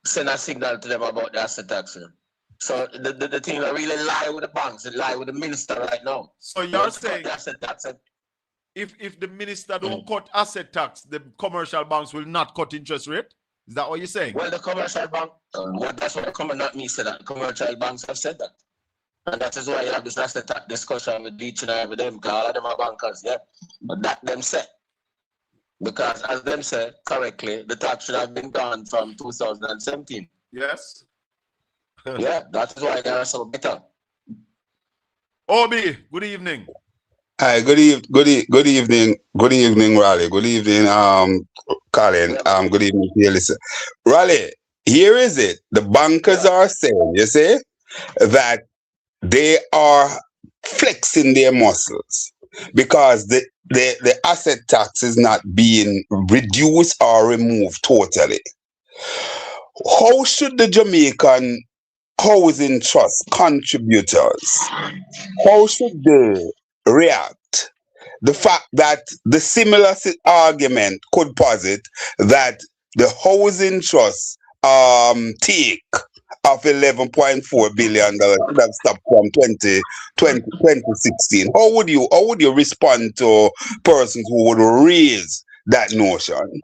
send a signal to them about the asset tax. So the thing that really lie with the banks, it lie with the minister right now. So you're saying the asset tax. If the minister don't cut asset tax, the commercial banks will not cut interest rate? Is that what you're saying? Well, the commercial bank, well, that's what not me said that. The commercial banks have said that. And that is why you have this asset tax discussion with each and every them, because all of them are bankers, yeah. But that them said. Because as them said correctly, the tax should have been gone from 2017. Yes. Yeah, that is why they are so bitter. Obi, good evening. Hi, good evening, Raleigh. Good evening, Colin. Good evening, Lisa. Raleigh, here is it. The bankers are saying, you see, that they are flexing their muscles because the asset tax is not being reduced or removed totally. How should the Jamaican housing trust contributors, how should they react? The fact that the similar argument could posit that the housing trust take of $11.4 billion should have stopped from 2016. How would you respond to persons who would raise that notion?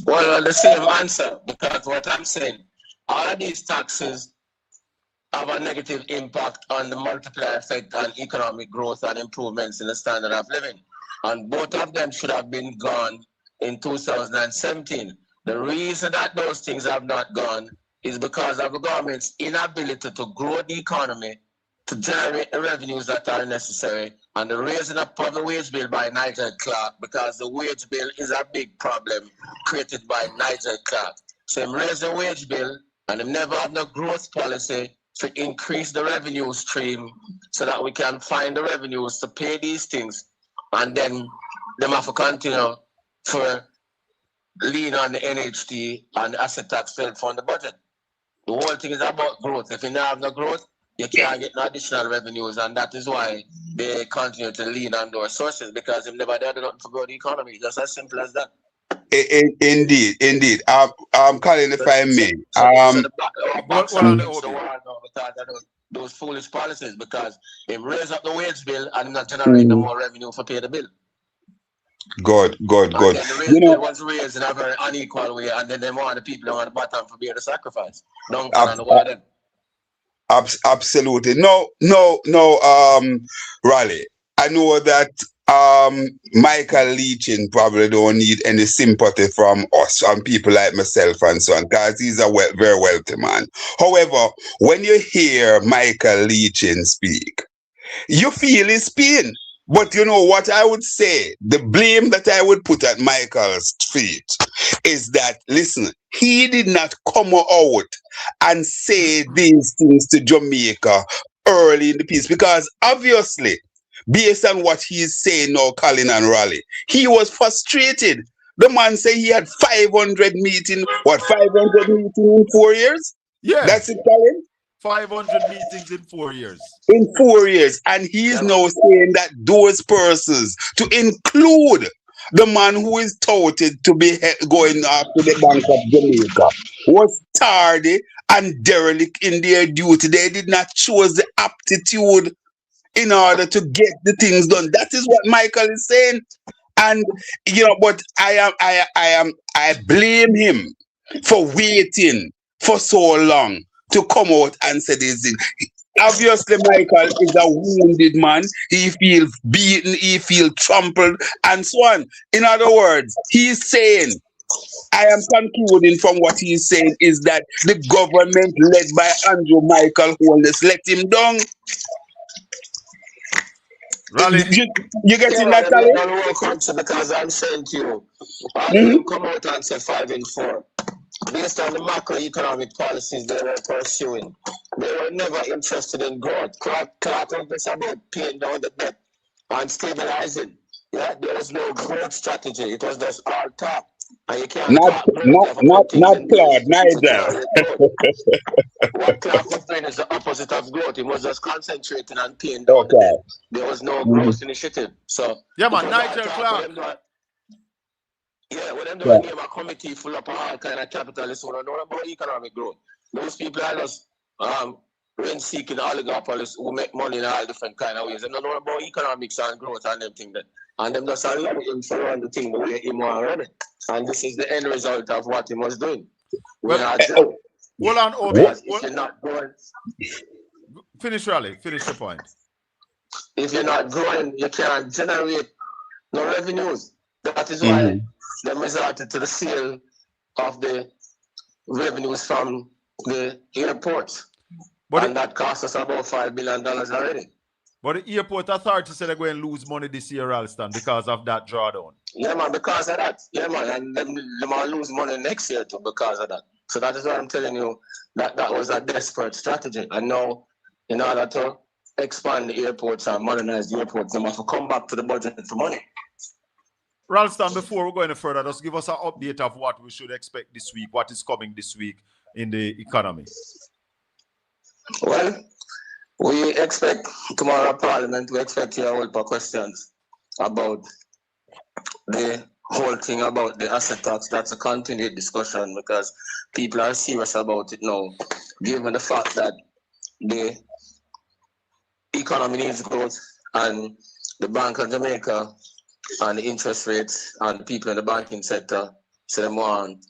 Well, the same answer, because what I'm saying, all of these taxes have a negative impact on the multiplier effect on economic growth and improvements in the standard of living. And both of them should have been gone in 2017. The reason that those things have not gone is because of the government's inability to grow the economy to generate the revenues that are necessary, and the raising up of the wage bill by Nigel Clark, because the wage bill is a big problem created by Nigel Clark. So him raise the wage bill, and him never have no growth policy to increase the revenue stream so that we can find the revenues to pay these things, and then them have to continue for lean on the NHT and the asset tax to fund the budget. The whole thing is about growth. If you don't have no growth, you can't get no additional revenues, and that is why they continue to lean on those sources, because if never did nothing to grow the economy. Just as simple as that. Indeed. Colin, if I may. Those foolish policies, because they raise up the wage bill and not generate no more revenue for pay the bill. Good. And then the wage bill was raised in a very unequal way, and then they want the people on the bottom for being the sacrifice. Don't on the way then. Absolutely. No, Raleigh. I know that Michael Leachin probably don't need any sympathy from us, from people like myself and so on, because he's a very wealthy man. However, when you hear Michael Leachin speak, you feel his pain. But you know what I would say, the blame that I would put at Michael's feet is that, listen, he did not come out and say these things to Jamaica early in the piece, because obviously, based on what he's saying now, Colin and Raleigh, he was frustrated. The man said he had 500 meetings, 500 meetings in 4 years? Yeah. That's it, Colin? 500 meetings in 4 years. In 4 years. And he's now saying that those persons, to include the man who is touted to be going after the Bank of Jamaica, was tardy and derelict in their duty. They did not choose the aptitude in order to get the things done. That is what Michael is saying. And but I blame him for waiting for so long to come out and say this thing. obviously Michael is a wounded man. He feels beaten, he feels trampled, and so on. In other words, he's saying, I am concluding from what he's saying is that the government led by Andrew Michael Holness let him down. Raleigh. You getting that, Charlie? Charlie? I will come to because I'm saying to you, all of them come out and say 5 and 4. Based on the macroeconomic policies they were pursuing, they were never interested in growth. Clark was about paying down the debt and stabilizing. Yeah, there was no growth strategy. It was just all talk. And you can't talk growth. You have to put things in Claude, place to Nigel. generate growth. What Clark was doing is the opposite of growth. He was just concentrating on paying down the debt. There was no growth initiative. So yeah, man, Nigel Clark. Yeah, when them doing name a committee full of all kind of capitalists who don't know about economic growth. Those people are just rent-seeking oligopolists who make money in all different kind of ways. They don't know about economics and growth and them things. And them just allow him to run the thing the way he want to run it. And this is the end result of what he was doing. Well, hold on, Obi. If you're not growing, finish, Raleigh. Finish the point. If you're not growing, you can't generate no revenues. That is why they resorted to the sale of the revenues from the airports. And that cost us about $5 billion already. But the airport authority said they're going to lose money this year, Ralston, because of that drawdown. Yeah, man, because of that. Yeah, man, and they might lose money next year too because of that. So that is why I'm telling you that that was a desperate strategy. And now, in order to expand the airports and modernize the airports, they have to come back to the budget for money. Ralston, before we go any further, just give us an update of what we should expect this week, what is coming this week in the economy. Well, we expect tomorrow Parliament, we expect to hear a whole lot of questions about the whole thing about the asset tax. That's a continued discussion because people are serious about it now, given the fact that the economy needs growth and the Bank of Jamaica and the interest rates and the people in the banking sector say they want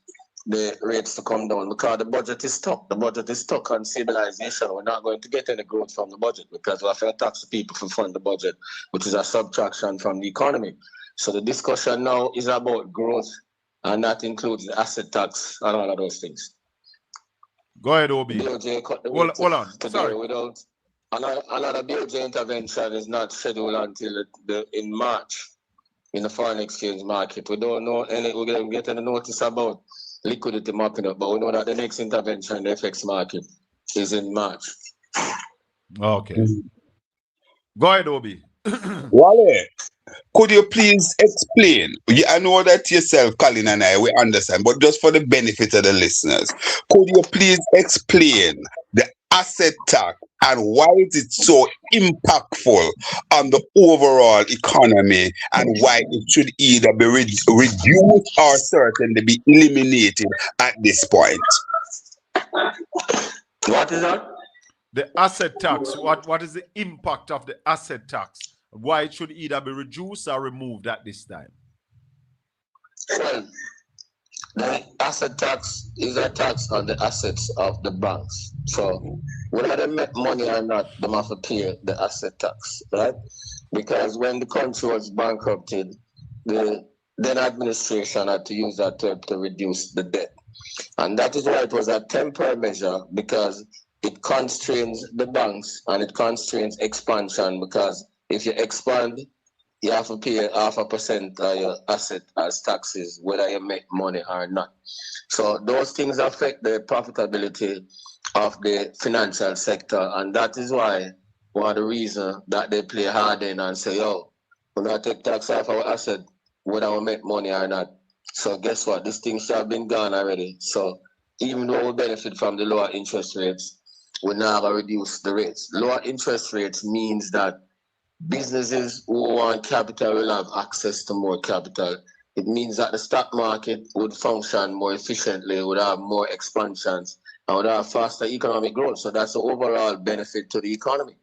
the rates to come down because the budget is stuck. The budget is stuck on stabilization. We're not going to get any growth from the budget because we have to tax the people to fund the budget, which is a subtraction from the economy. So the discussion now is about growth, and that includes the asset tax and all of those things. Go ahead, Obi. Hold on. Sorry. Without another BOJ intervention is not scheduled until in March in the foreign exchange market. We don't know any. We're going to get any notice about liquidity mapping up, but we know that the next intervention in the FX market is in March. Okay. Go ahead, Obi. Wale, could you please explain? I know that yourself, Colin, and I, we understand, but just for the benefit of the listeners, could you please explain the asset tax and why is it so impactful on the overall economy and why it should either be reduced or certainly be eliminated at this point? What is that? The asset tax. What is the impact of the asset tax? Why it should either be reduced or removed at this time? Well, the asset tax is a tax on the assets of the banks. So whether they make money or not, they have to pay the asset tax, right? Because when the country was bankrupted, the then administration had to use that to reduce the debt. And that is why it was a temporary measure, because it constrains the banks and it constrains expansion, because if you expand, you have to pay 0.5% of your asset as taxes, whether you make money or not. So those things affect the profitability of the financial sector. And that is why one of the reasons that they play hard in and say, yo, we're not take tax off our asset, whether we make money or not. So guess what? This thing should have been gone already. So even though we benefit from the lower interest rates, we're now going to reduce the rates. Lower interest rates means that businesses who want capital will have access to more capital. It means that the stock market would function more efficiently, would have more expansions, and would have faster economic growth. So that's the overall benefit to the economy.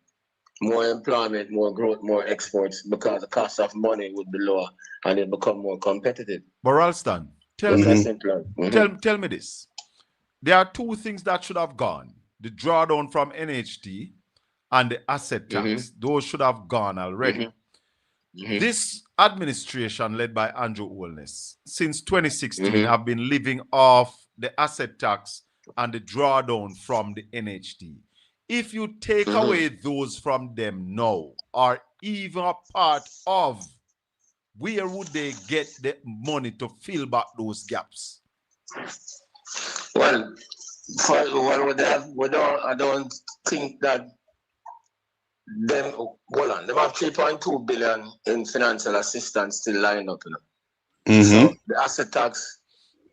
More employment, more growth, more exports, because the cost of money would be lower and it become more competitive. But Ralston, tell me this. There are two things that should have gone. The drawdown from NHT and the asset tax. Those should have gone already. This administration led by Andrew Holness since 2016 have been living off the asset tax and the drawdown from the NHT. If you take away those from them now, or even a part of, where would they get the money to fill back those gaps? Well, I don't think that them, hold on, them have 3.2 billion in financial assistance still lying up. So the asset tax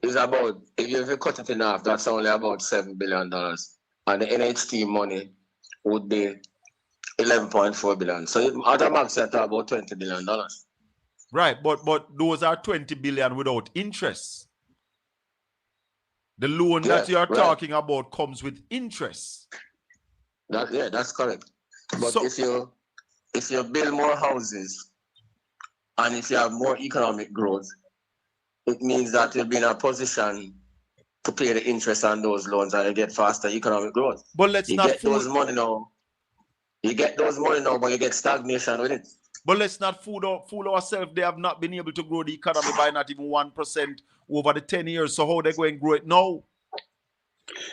is about, if you cut it in half, that's only about $7 billion. And the NHT money would be 11.4 billion. So out of max, you're talking about $20 billion. Right, but those are 20 billion without interest. The loan that you are talking about comes with interest. That's correct. But so, if you build more houses and if you have more economic growth, it means that you'll be in a position to pay the interest on those loans and you get faster economic growth. But let's you not get those money now. You get those money now, but you get stagnation with it. But let's not fool ourselves. They have not been able to grow the economy by not even 1% over the 10 years. So how are they going to grow it now?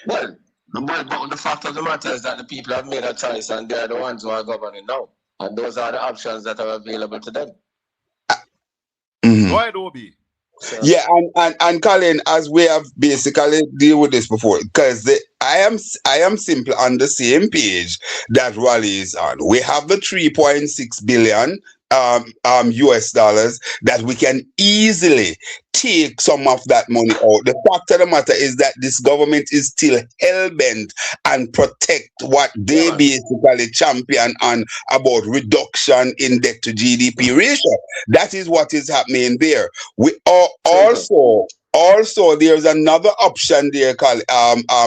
Well, the fact of the matter is that the people have made a choice and they're the ones who are governing now. And those are the options that are available to them. Go ahead, Obi. So, yeah, and Colin, as we have basically deal with this before, because I am simply on the same page that Raleigh is on. We have the 3.6 billion US dollars that we can easily take some of that money out. The fact of the matter is that this government is still hell-bent and protect what they basically champion on about reduction in debt to GDP ratio. That is what is happening there. We are also there's another option there called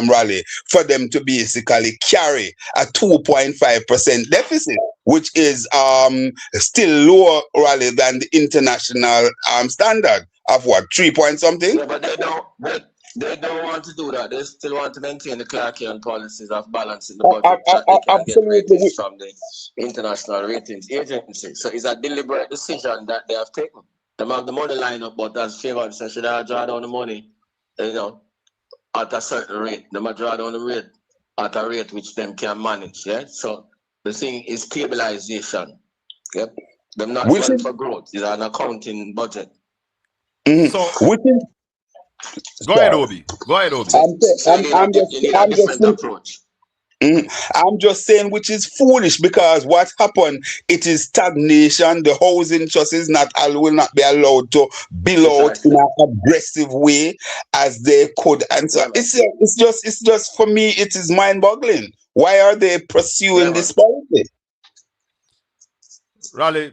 Raleigh, for them to basically carry a 2.5% deficit, which is still lower Raleigh than the international standard of what, 3 point something? Yeah, but they don't want to do that. They still want to maintain the Clarkian policies of balancing the budget that they can get ratings from the international ratings agency. So it's a deliberate decision that they have taken. They have the money line up, but as favored, so should I draw down the money, at a certain rate? They might draw down the rate at a rate which them can manage. Yeah. So the thing is stabilization. Yep. They're not running for growth. It's an accounting budget. So go ahead, Obi. I'm just saying, which is foolish, because what happened, it is stagnation. The housing trust is will not be allowed to bill out in an aggressive way as they could, and so it's just for me, it is mind-boggling. Why are they pursuing this policy? Raleigh,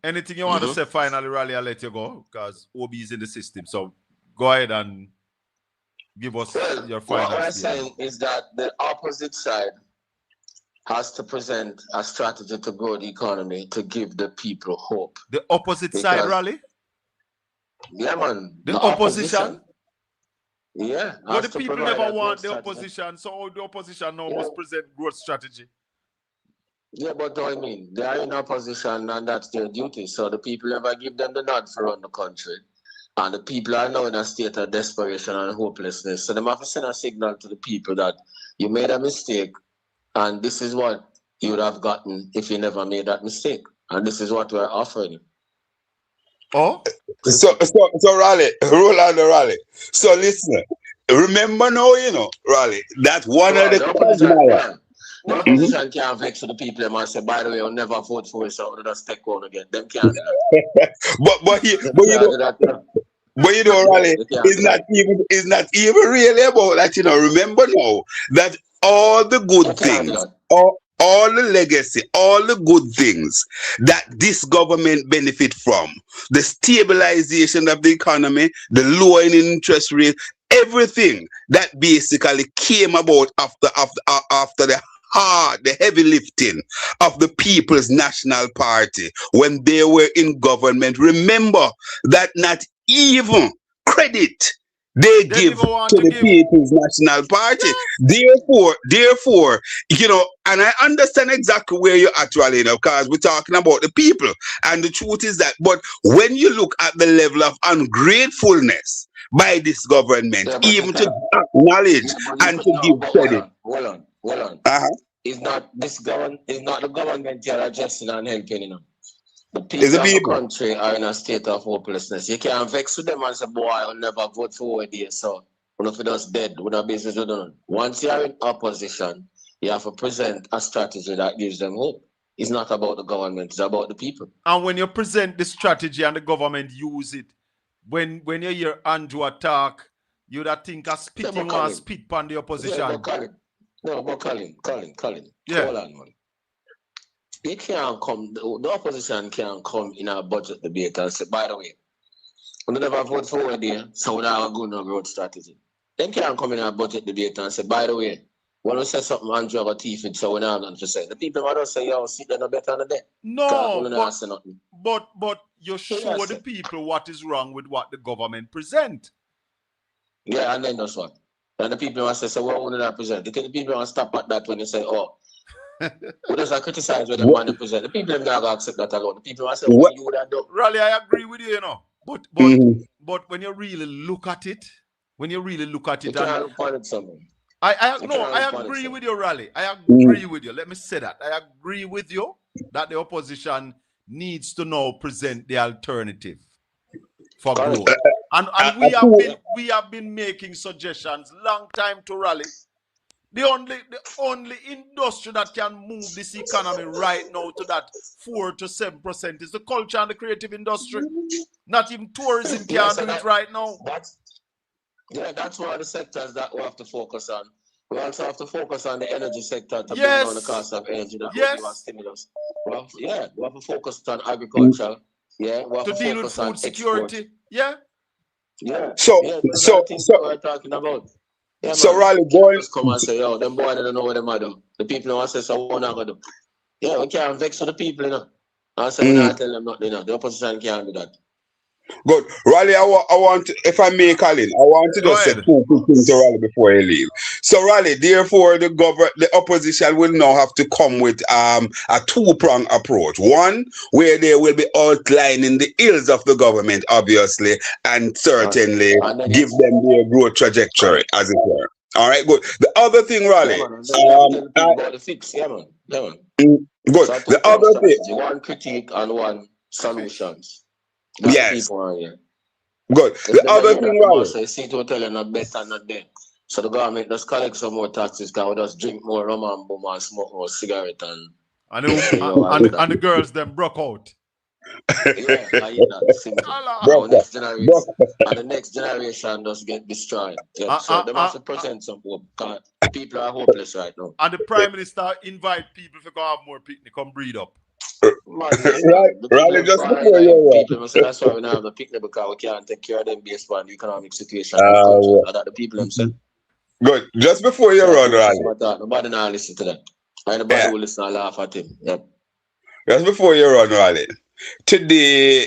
anything you want to say finally, Raleigh? I'll let you go because Obi is in the system. So go ahead and give us your final. What I'm saying is that the opposite side has to present a strategy to grow the economy, to give the people hope. The opposite side, Raleigh? Yeah, man. The opposition? Yeah. But the people never want the opposition, so the opposition now must present growth strategy. Yeah, but I mean, they are in opposition and that's their duty. So the people never give them the nod for run the country. And the people are now in a state of desperation and hopelessness. So they have to send a signal to the people that you made a mistake and this is what you would have gotten if you never made that mistake. And this is what we're offering you. Oh? So Raleigh, Raleigh. So listen, remember now, Raleigh, that one of the the opposition can't vex the people and say, by the way, I'll never vote for it, so I'll just take on again. Them can't do that. But Raleigh, it's not even really about that, Remember now that all the good things, all the legacy, all the good things that this government benefit from, the stabilization of the economy, the lowering interest rate, everything that basically came about after the heavy lifting of the People's National Party when they were in government. Remember that not even credit They They give never want to to the give. People's National Party. Therefore, and I understand exactly where you're at, Raleigh, because we're talking about the people. And the truth is that, but when you look at the level of ungratefulness by this government, Yeah, but you even to can't. acknowledge Yeah, but you and could to no, give but credit. hold on. Uh-huh. It's not the government you're addressing and helping, you know. The It's people the of the people. country are in a state of hopelessness. You can't vex with them and say, boy, I'll never vote for you, so if it was dead, with a business you done. Once you're in opposition, you have to present a strategy that gives them hope. It's not about the government, it's about the people. And when you present the strategy and the government use it, when you hear Andrew attack, you'd think a spitting one spit on the opposition. Yeah, but Colin. Yeah. Hold on, man. They can't come, the opposition can't come in a budget debate and say, by the way, we never vote for a day, so we're not going to growth strategy. They can't come in a budget debate and say, by the way, when we say something, Andrew have a teeth in, so we're not going to say. The people who don't say, yo, see, they're not better than that. No, but you show the people what is wrong with what the government present. Yeah, and then that's what. And the people who say, so what would not present? The people who stop at that when you say, oh, we just criticize what the man present. The people are going to accept that alone. The people who say, what you would have done. Raleigh, I agree with you, you know. But when you really look at it, you can't look at it something. I agree with you, Raleigh. I agree with you. Let me say that. I agree with you that the opposition needs to now present the alternative for growth. And we have been making suggestions long time to Raleigh. The only industry that can move this economy right now to that 4 to 7% is the culture and the creative industry. Not even tourism can do it right now. That's one of the sectors that we have to focus on. We also have to focus on the energy sector to bring down the cost of energy that will give us stimulus. We have to focus on agriculture. Yeah, we have to deal with food security. Yeah. So we're talking about. Yeah, so Raleigh, going come and say, yo, them boys don't know what they do. The people who say, so what not gonna do? Yeah, we can't vex with the people, you know. I say, we not tell them nothing, you know. The opposition can't do that. Good. Raleigh, I want to, if I may, Colin, I want to just say 2 quick things to Raleigh before you leave. So, Raleigh, therefore, the opposition will now have to come with a 2-pronged approach. One, where they will be outlining the ills of the government, obviously, and certainly give them their growth trajectory, as it were. All right, good. The other thing, Raleigh, good. So the other thing, one critique and one solutions. Yes. Good. The other thing, Raleigh. See to tell you not better, not there. So the government just collect some more taxes, can we just drink more rum and boom and smoke more cigarette and the girls them broke out. Yeah, I hear that. Simple. The next generation just get destroyed. Yeah. So they must present some hope. People are hopeless right now. And the Prime Minister invite people to go have more picnic, come breed up. Raleigh, just before you people say that's why we don't have the picnic, because we can't take care of them based on the economic situation in the country. And that the people themselves. Good. Just before you run, Raleigh. Nobody now listen to that. Nobody will listen and laugh at him. Yep. Just before you run, Raleigh. Today,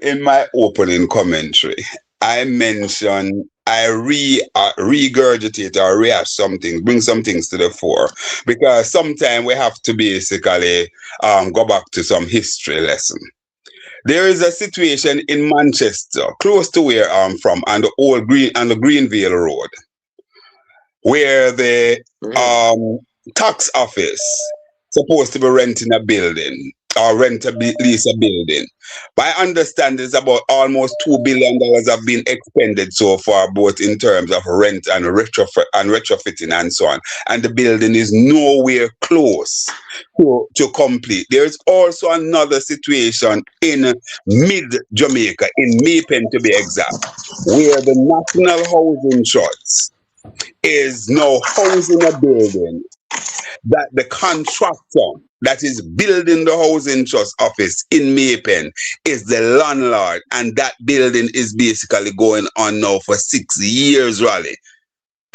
in my opening commentary, I mentioned I regurgitate or rehash some things, bring some things to the fore, because sometimes we have to basically go back to some history lesson. There is a situation in Manchester, close to where I'm from, on the Greenville Road, where the tax office supposed to be renting a building or lease a building. My understanding is about almost $2 billion have been expended so far, both in terms of rent and retrofitting and so on. And the building is nowhere close to complete. There is also another situation in mid-Jamaica, in Maypen to be exact, where the National Housing Trust is now housing a building that the contractor that is building the housing trust office in Maypen is the landlord, and that building is basically going on now for 6 years, Raleigh.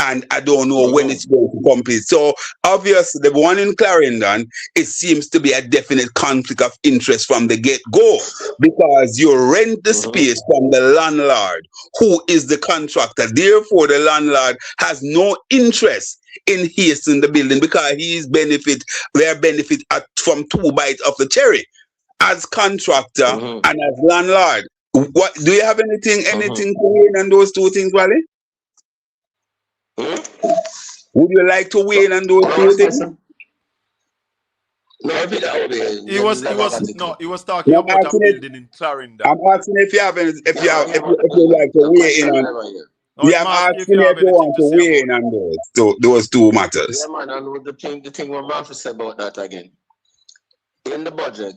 and I don't know when Mhm. it's going to complete. So obviously, the one in Clarendon, it seems to be a definite conflict of interest from the get-go, because you rent the space from the landlord, who is the contractor. Therefore, the landlord has no interest in hastening the building, because he's benefit from 2 bites of the cherry as contractor Mhm. and as landlord. What do you have anything to weigh in on those two things, Wally? Mhm. Would you like to weigh in on those What two was things? this? No, repeat that over here. He You was never got it. no, he was talking No, I'm about a asking if building in Clarendon. I'm asking if you have any, if you Never have hear if about the if you building. like to The weigh in question I on. never hear. No, Yeah, him I'm asking if asking you if have you anything want to to say weigh about in it. on those two matters. Yeah, man, and with the thing what man say about that again. In the budget,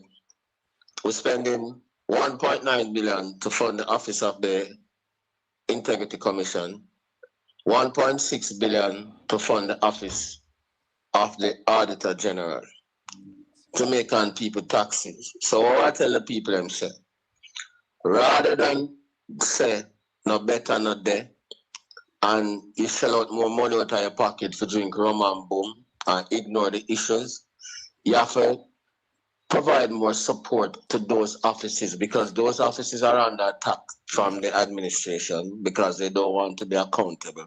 we're spending 1.9 billion to fund the office of the Integrity Commission, 1.6 billion to fund the office of the Auditor General, Jamaican people taxes. So what I tell the people them say, rather than say no better not there, and you shell out more money out of your pocket for drink rum and boom and ignore the issues, you have to provide more support to those offices, because those offices are under attack from the administration because they don't want to be accountable.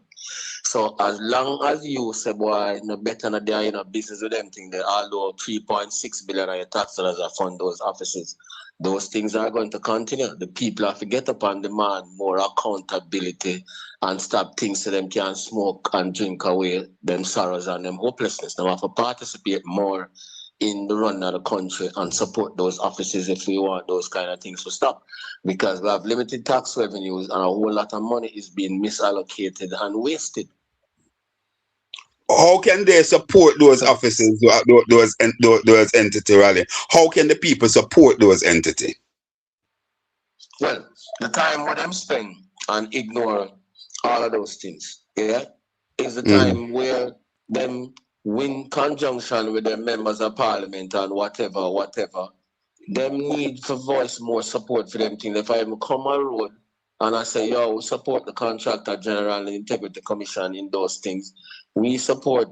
So as long as you say, boy, no better not there, business with them thing, they although 3.6 billion of your tax dollars are fund those offices, those things are going to continue. The people have to get up and demand more accountability and stop things so them can smoke and drink away them sorrows and them hopelessness. They have to participate more in the run of the country and support those offices if we want those kind of things to stop. Because we have limited tax revenues and a whole lot of money is being misallocated and wasted. How can they support those offices, those entity rally? How can the people support those entity? Well, the time what them spend and ignore all of those things, yeah, is the time where them win conjunction with their members of parliament and whatever, them need to voice more support for them things. If I even come on road and I say, yo, we support the Contractor General and Integrity Commission in those things, we support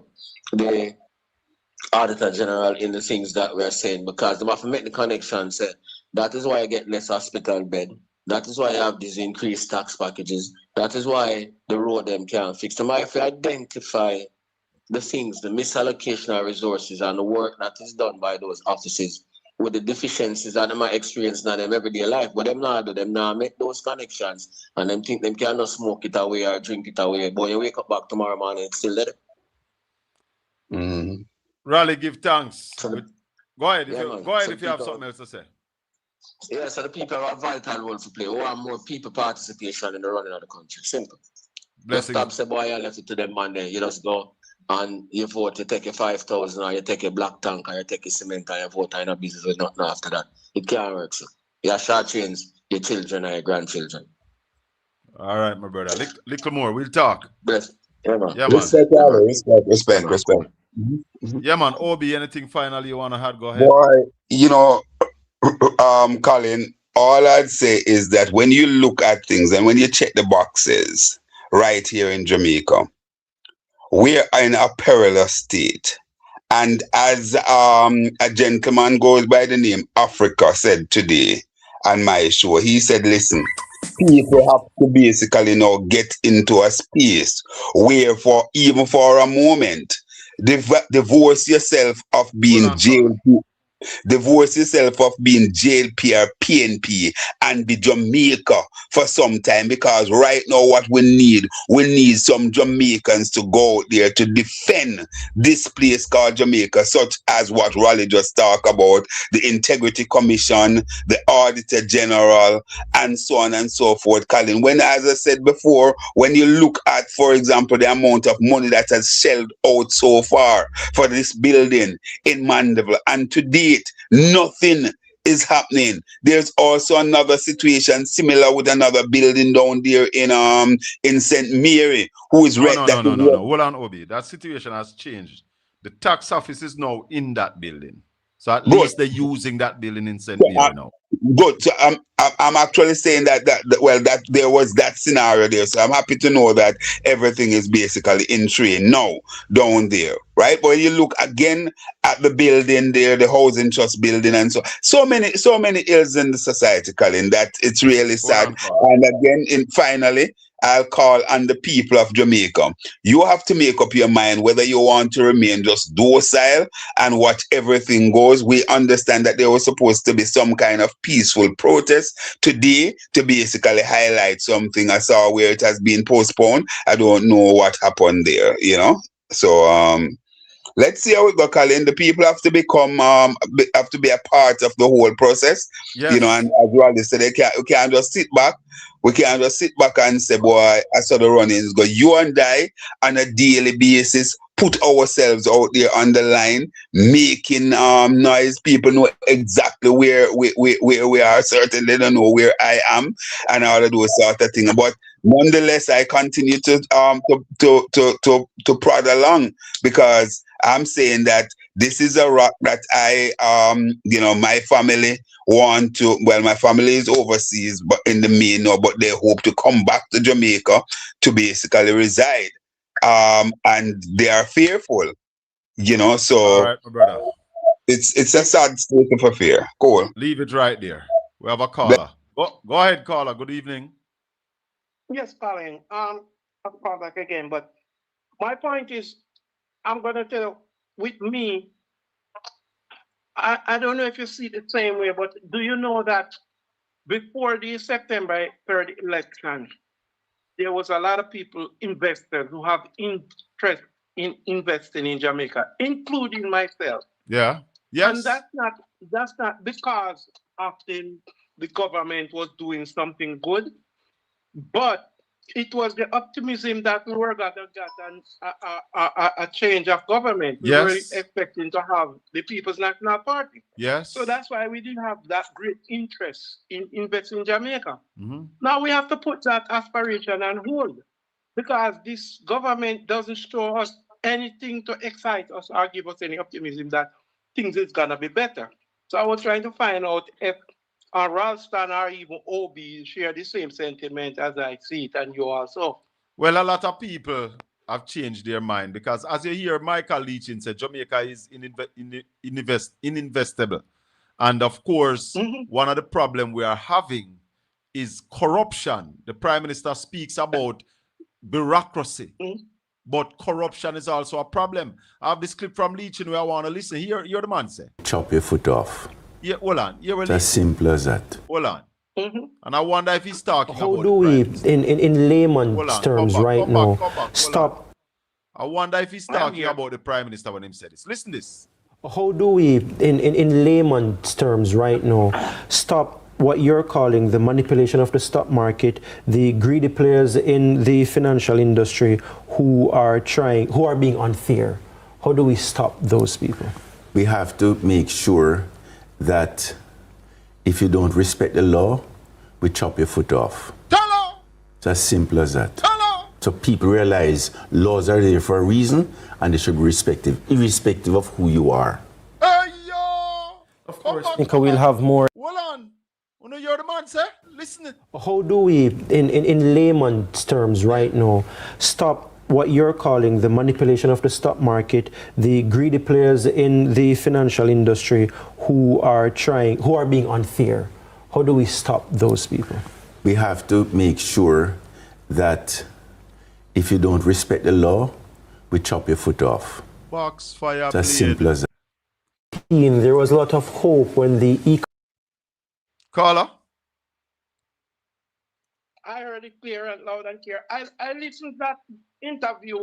the Auditor General in the things that we're saying, because they have to make the connection. Say that is why I get less hospital bed. That is why I have these increased tax packages. That is why the road them can't fix them. If you identify the things, the misallocation of resources and the work that is done by those offices with the deficiencies that they might experience in them everyday life, but them not do them now make those connections and them think them cannot smoke it away or drink it away. But you wake up back tomorrow morning, it's still there. Raleigh, give thanks. So Go ahead. yeah, Go ahead so if you have people, something else to say. yeah, so the people have a vital role to play. We want more people participation in the running of the country. Simple. Just Blessings. stop say, boy, you left it to them man there. You just go and you vote, you take a 5,000 or you take a black tank or you take a cement and you vote and a business with nothing after that. It can't work. So you have short chains, your children or your grandchildren. All right, my brother. Little more. We'll talk. Bless. Yeah, man. Yeah, man. Respect, Yeah, man. respect. Yeah, man. Obi, anything final you want to add? Go ahead. Boy, Colin, all I'd say is that when you look at things and when you check the boxes right here in Jamaica, we are in a perilous state. And as a gentleman goes by the name Africa said today on my show, he said, listen, people have to basically now get into a space where even for a moment, divorce yourself of being jailed. Divorce yourself of being JLP or PNP and be Jamaica for some time, because right now what we need some Jamaicans to go out there to defend this place called Jamaica, such as what Raleigh just talked about, the Integrity Commission, the Auditor General, and so on and so forth. Colin, when, as I said before, when you look at, for example, the amount of money that has shelled out so far for this building in Mandeville, and to date, nothing is happening. There's also another situation similar with another building down there in St. Mary, who is No. Hold on, Obi. That situation has changed. The tax office is now in that building. So at least they're using that building in St. Mary now. Good. So I'm actually saying that there was that scenario there. So I'm happy to know that everything is basically in train now down there, right? But when you look again at the building there, the housing trust building, and so many ills in the society, Colin, that it's really sad. And again, finally, I'll call on the people of Jamaica. You have to make up your mind whether you want to remain just docile and watch everything goes. We understand that there was supposed to be some kind of peaceful protest today to basically highlight something. I saw where it has been postponed. I don't know what happened there, So let's see how it goes, Colin. The people have to become have to be a part of the whole process. Yes. And as well they said, we can't just sit back. We can't just sit back and say, boy, I saw the runnings go. You and I, on a daily basis, put ourselves out there on the line, making noise. People know exactly where we are. Certainly don't know where I am and all of those sort of things. But nonetheless, I continue to prod along, because I'm saying that this is a rock that I my family want to. Well, my family is overseas, but in the main now, but they hope to come back to Jamaica to basically reside. And they are fearful, So all right, my brother. It's a sad state of affair. Cool. Leave it right there. We have a caller. Go ahead, caller. Good evening. Yes, Colin. I'll call back again, but my point is, I'm gonna tell you, with me, I don't know if you see it the same way, but do you know that before the September 3rd election, there was a lot of people, investors, who have interest in investing in Jamaica, including myself. Yeah. Yes. And that's not because of the government was doing something good, but it was the optimism that we were going to get a change of government. We were expecting to have the People's National Party. Yes. So that's why we didn't have that great interest in investing in Jamaica. Mm-hmm. Now we have to put that aspiration on hold, because this government doesn't show us anything to excite us or give us any optimism that things is going to be better. So I was trying to find out if Ralston or even Obi share the same sentiment as I see it, and you also. Well, a lot of people have changed their mind, because as you hear Michael Leachin say, Jamaica is ininvestable. And of course, one of the problems we are having is corruption. The Prime Minister speaks about bureaucracy, but corruption is also a problem. I have this clip from Leachin where I want to listen. Here the man say. Chop your foot off. Yeah, hold on. It's as simple as that. Hold on. And I wonder if he's talking How about do we, in layman's terms right now, stop? I wonder if he's talking about the Prime Minister when he said this. Listen to this. How do we, in layman's terms right now, stop what you're calling the manipulation of the stock market, the greedy players in the financial industry who are being unfair? How do we stop those people? We have to make sure that if you don't respect the law, we chop your foot off. Hello. It's as simple as that. Hello. So people realize laws are there for a reason, and they should be respected, irrespective of who you are. Hey, yo. Of course. I think we'll have more. Hold on. You know you're the man, sir. Listen. How do we, in layman's terms right now, stop what you're calling the manipulation of the stock market, the greedy players in the financial industry who are being unfair? How do we stop those people? We have to make sure that if you don't respect the law, we chop your foot off. Box fire. It's as simple as that. There was a lot of hope when the Caller. I heard it clear and loud and clear. I listened to that interview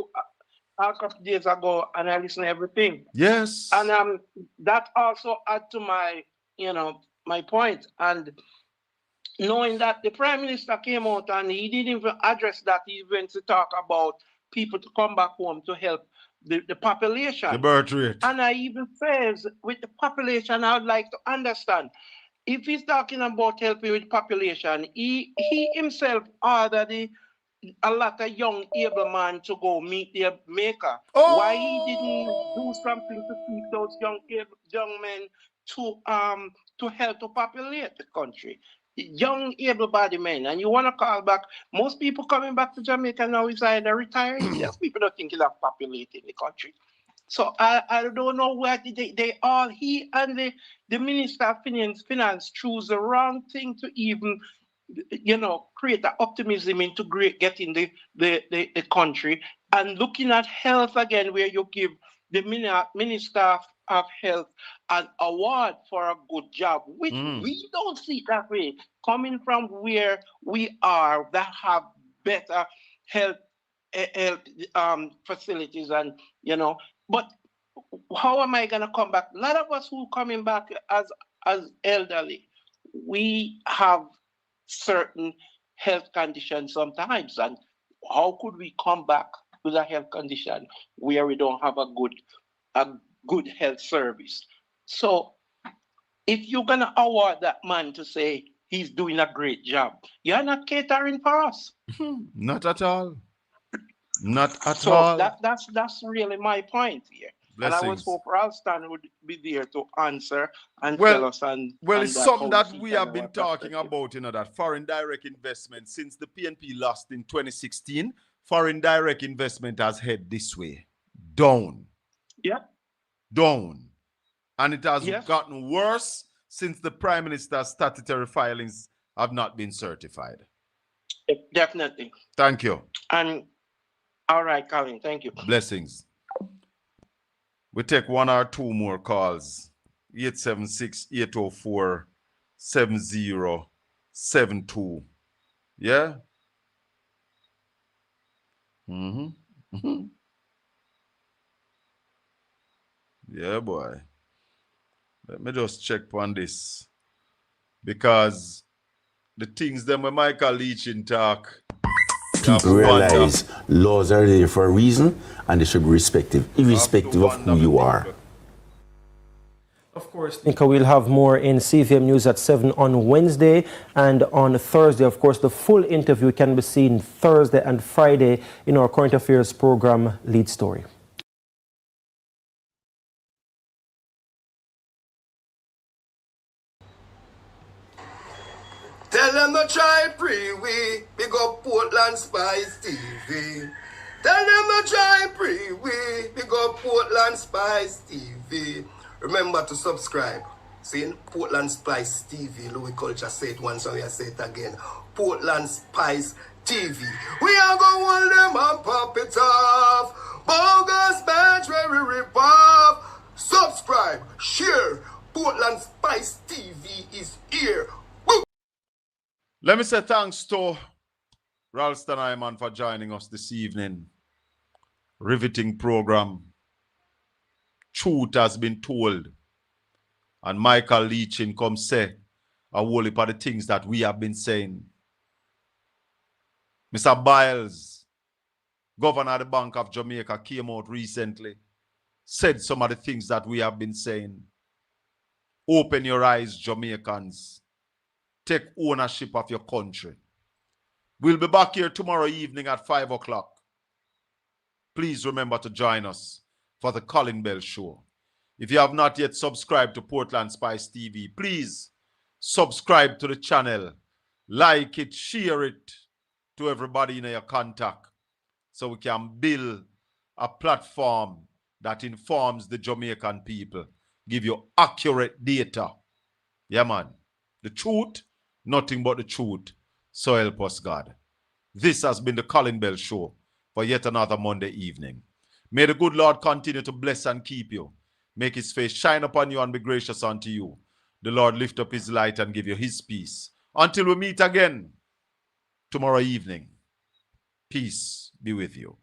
a couple of days ago, and I listened to everything. Yes. And that also add to my point. And knowing that the Prime Minister came out and he didn't even address that, he went to talk about people to come back home to help the population. The birth rate. And I even says, with the population, I would like to understand, if he's talking about helping with population, he himself ordered a lot of young able men to go meet their maker. Oh. Why he didn't do something to keep those young men to help to populate the country? young able-bodied men, and you want to call back. Most people coming back to Jamaica now is either retirees. People don't think of populating the country. So I don't know where they all, he and the Minister of Finance choose the wrong thing to even, create the optimism into getting the country. And looking at health again, where you give the Minister of Health an award for a good job, which we don't see that way, coming from where we are that have better health facilities, and but how am I gonna come back? A lot of us who coming back as elderly, we have certain health conditions sometimes, and how could we come back with a health condition where we don't have a good health service? So if you're gonna award that man to say he's doing a great job, you're not catering for us. Not at all. Not at So all. that's really my point here. And I was Blessings. hope Ralston would be there to answer and Well, tell us. And it's that something how that he we can have been our talking perspective. about, that foreign direct investment. Since the PNP lost in 2016, foreign direct investment has head this way, down. Yeah. Down. And it has Yes. gotten worse since the Prime Minister's statutory filings have not been certified. Definitely. Thank you. And all right, Colin, thank you. Blessings. We take one or two more calls. 876-804-7072. Yeah? Yeah, boy. Let me just check on this. Because the things that Michael Leach in talk. People realize laws are there for a reason and they should be respected, irrespective of who you are. Of course, Nika, we'll have more in CVM News at 7 on Wednesday, and on Thursday, of course, the full interview can be seen Thursday and Friday in our current affairs program, Lead Story. Tell them to try pre-we, big up Portland Spice TV. Tell them to try pre-we, big up Portland Spice TV. Remember to subscribe. See, Portland Spice TV, Louis Culture say it once and we say it again. Portland Spice TV. We are going to hold them and pop it off. Bogus batch where we rip off. Subscribe, share. Portland Spice TV is here. Let me say thanks to Ralston Iman for joining us this evening. Riveting program. Truth has been told. And Michael Leachin come say a whole heap of the things that we have been saying. Mr. Biles, Governor of the Bank of Jamaica, came out recently, said some of the things that we have been saying. Open your eyes, Jamaicans. Take ownership of your country. We'll be back here tomorrow evening at 5 o'clock. Please remember to join us for the Colin Bell Show. If you have not yet subscribed to Portland Spice TV, please subscribe to the channel. Like it, share it to everybody in your contact so we can build a platform that informs the Jamaican people. Give you accurate data. Yeah, man. The truth, nothing but the truth. So help us, God. This has been the Colin Bell Show for yet another Monday evening. May the good Lord continue to bless and keep you. Make his face shine upon you and be gracious unto you. The Lord lift up his light and give you his peace. Until we meet again tomorrow evening. Peace be with you.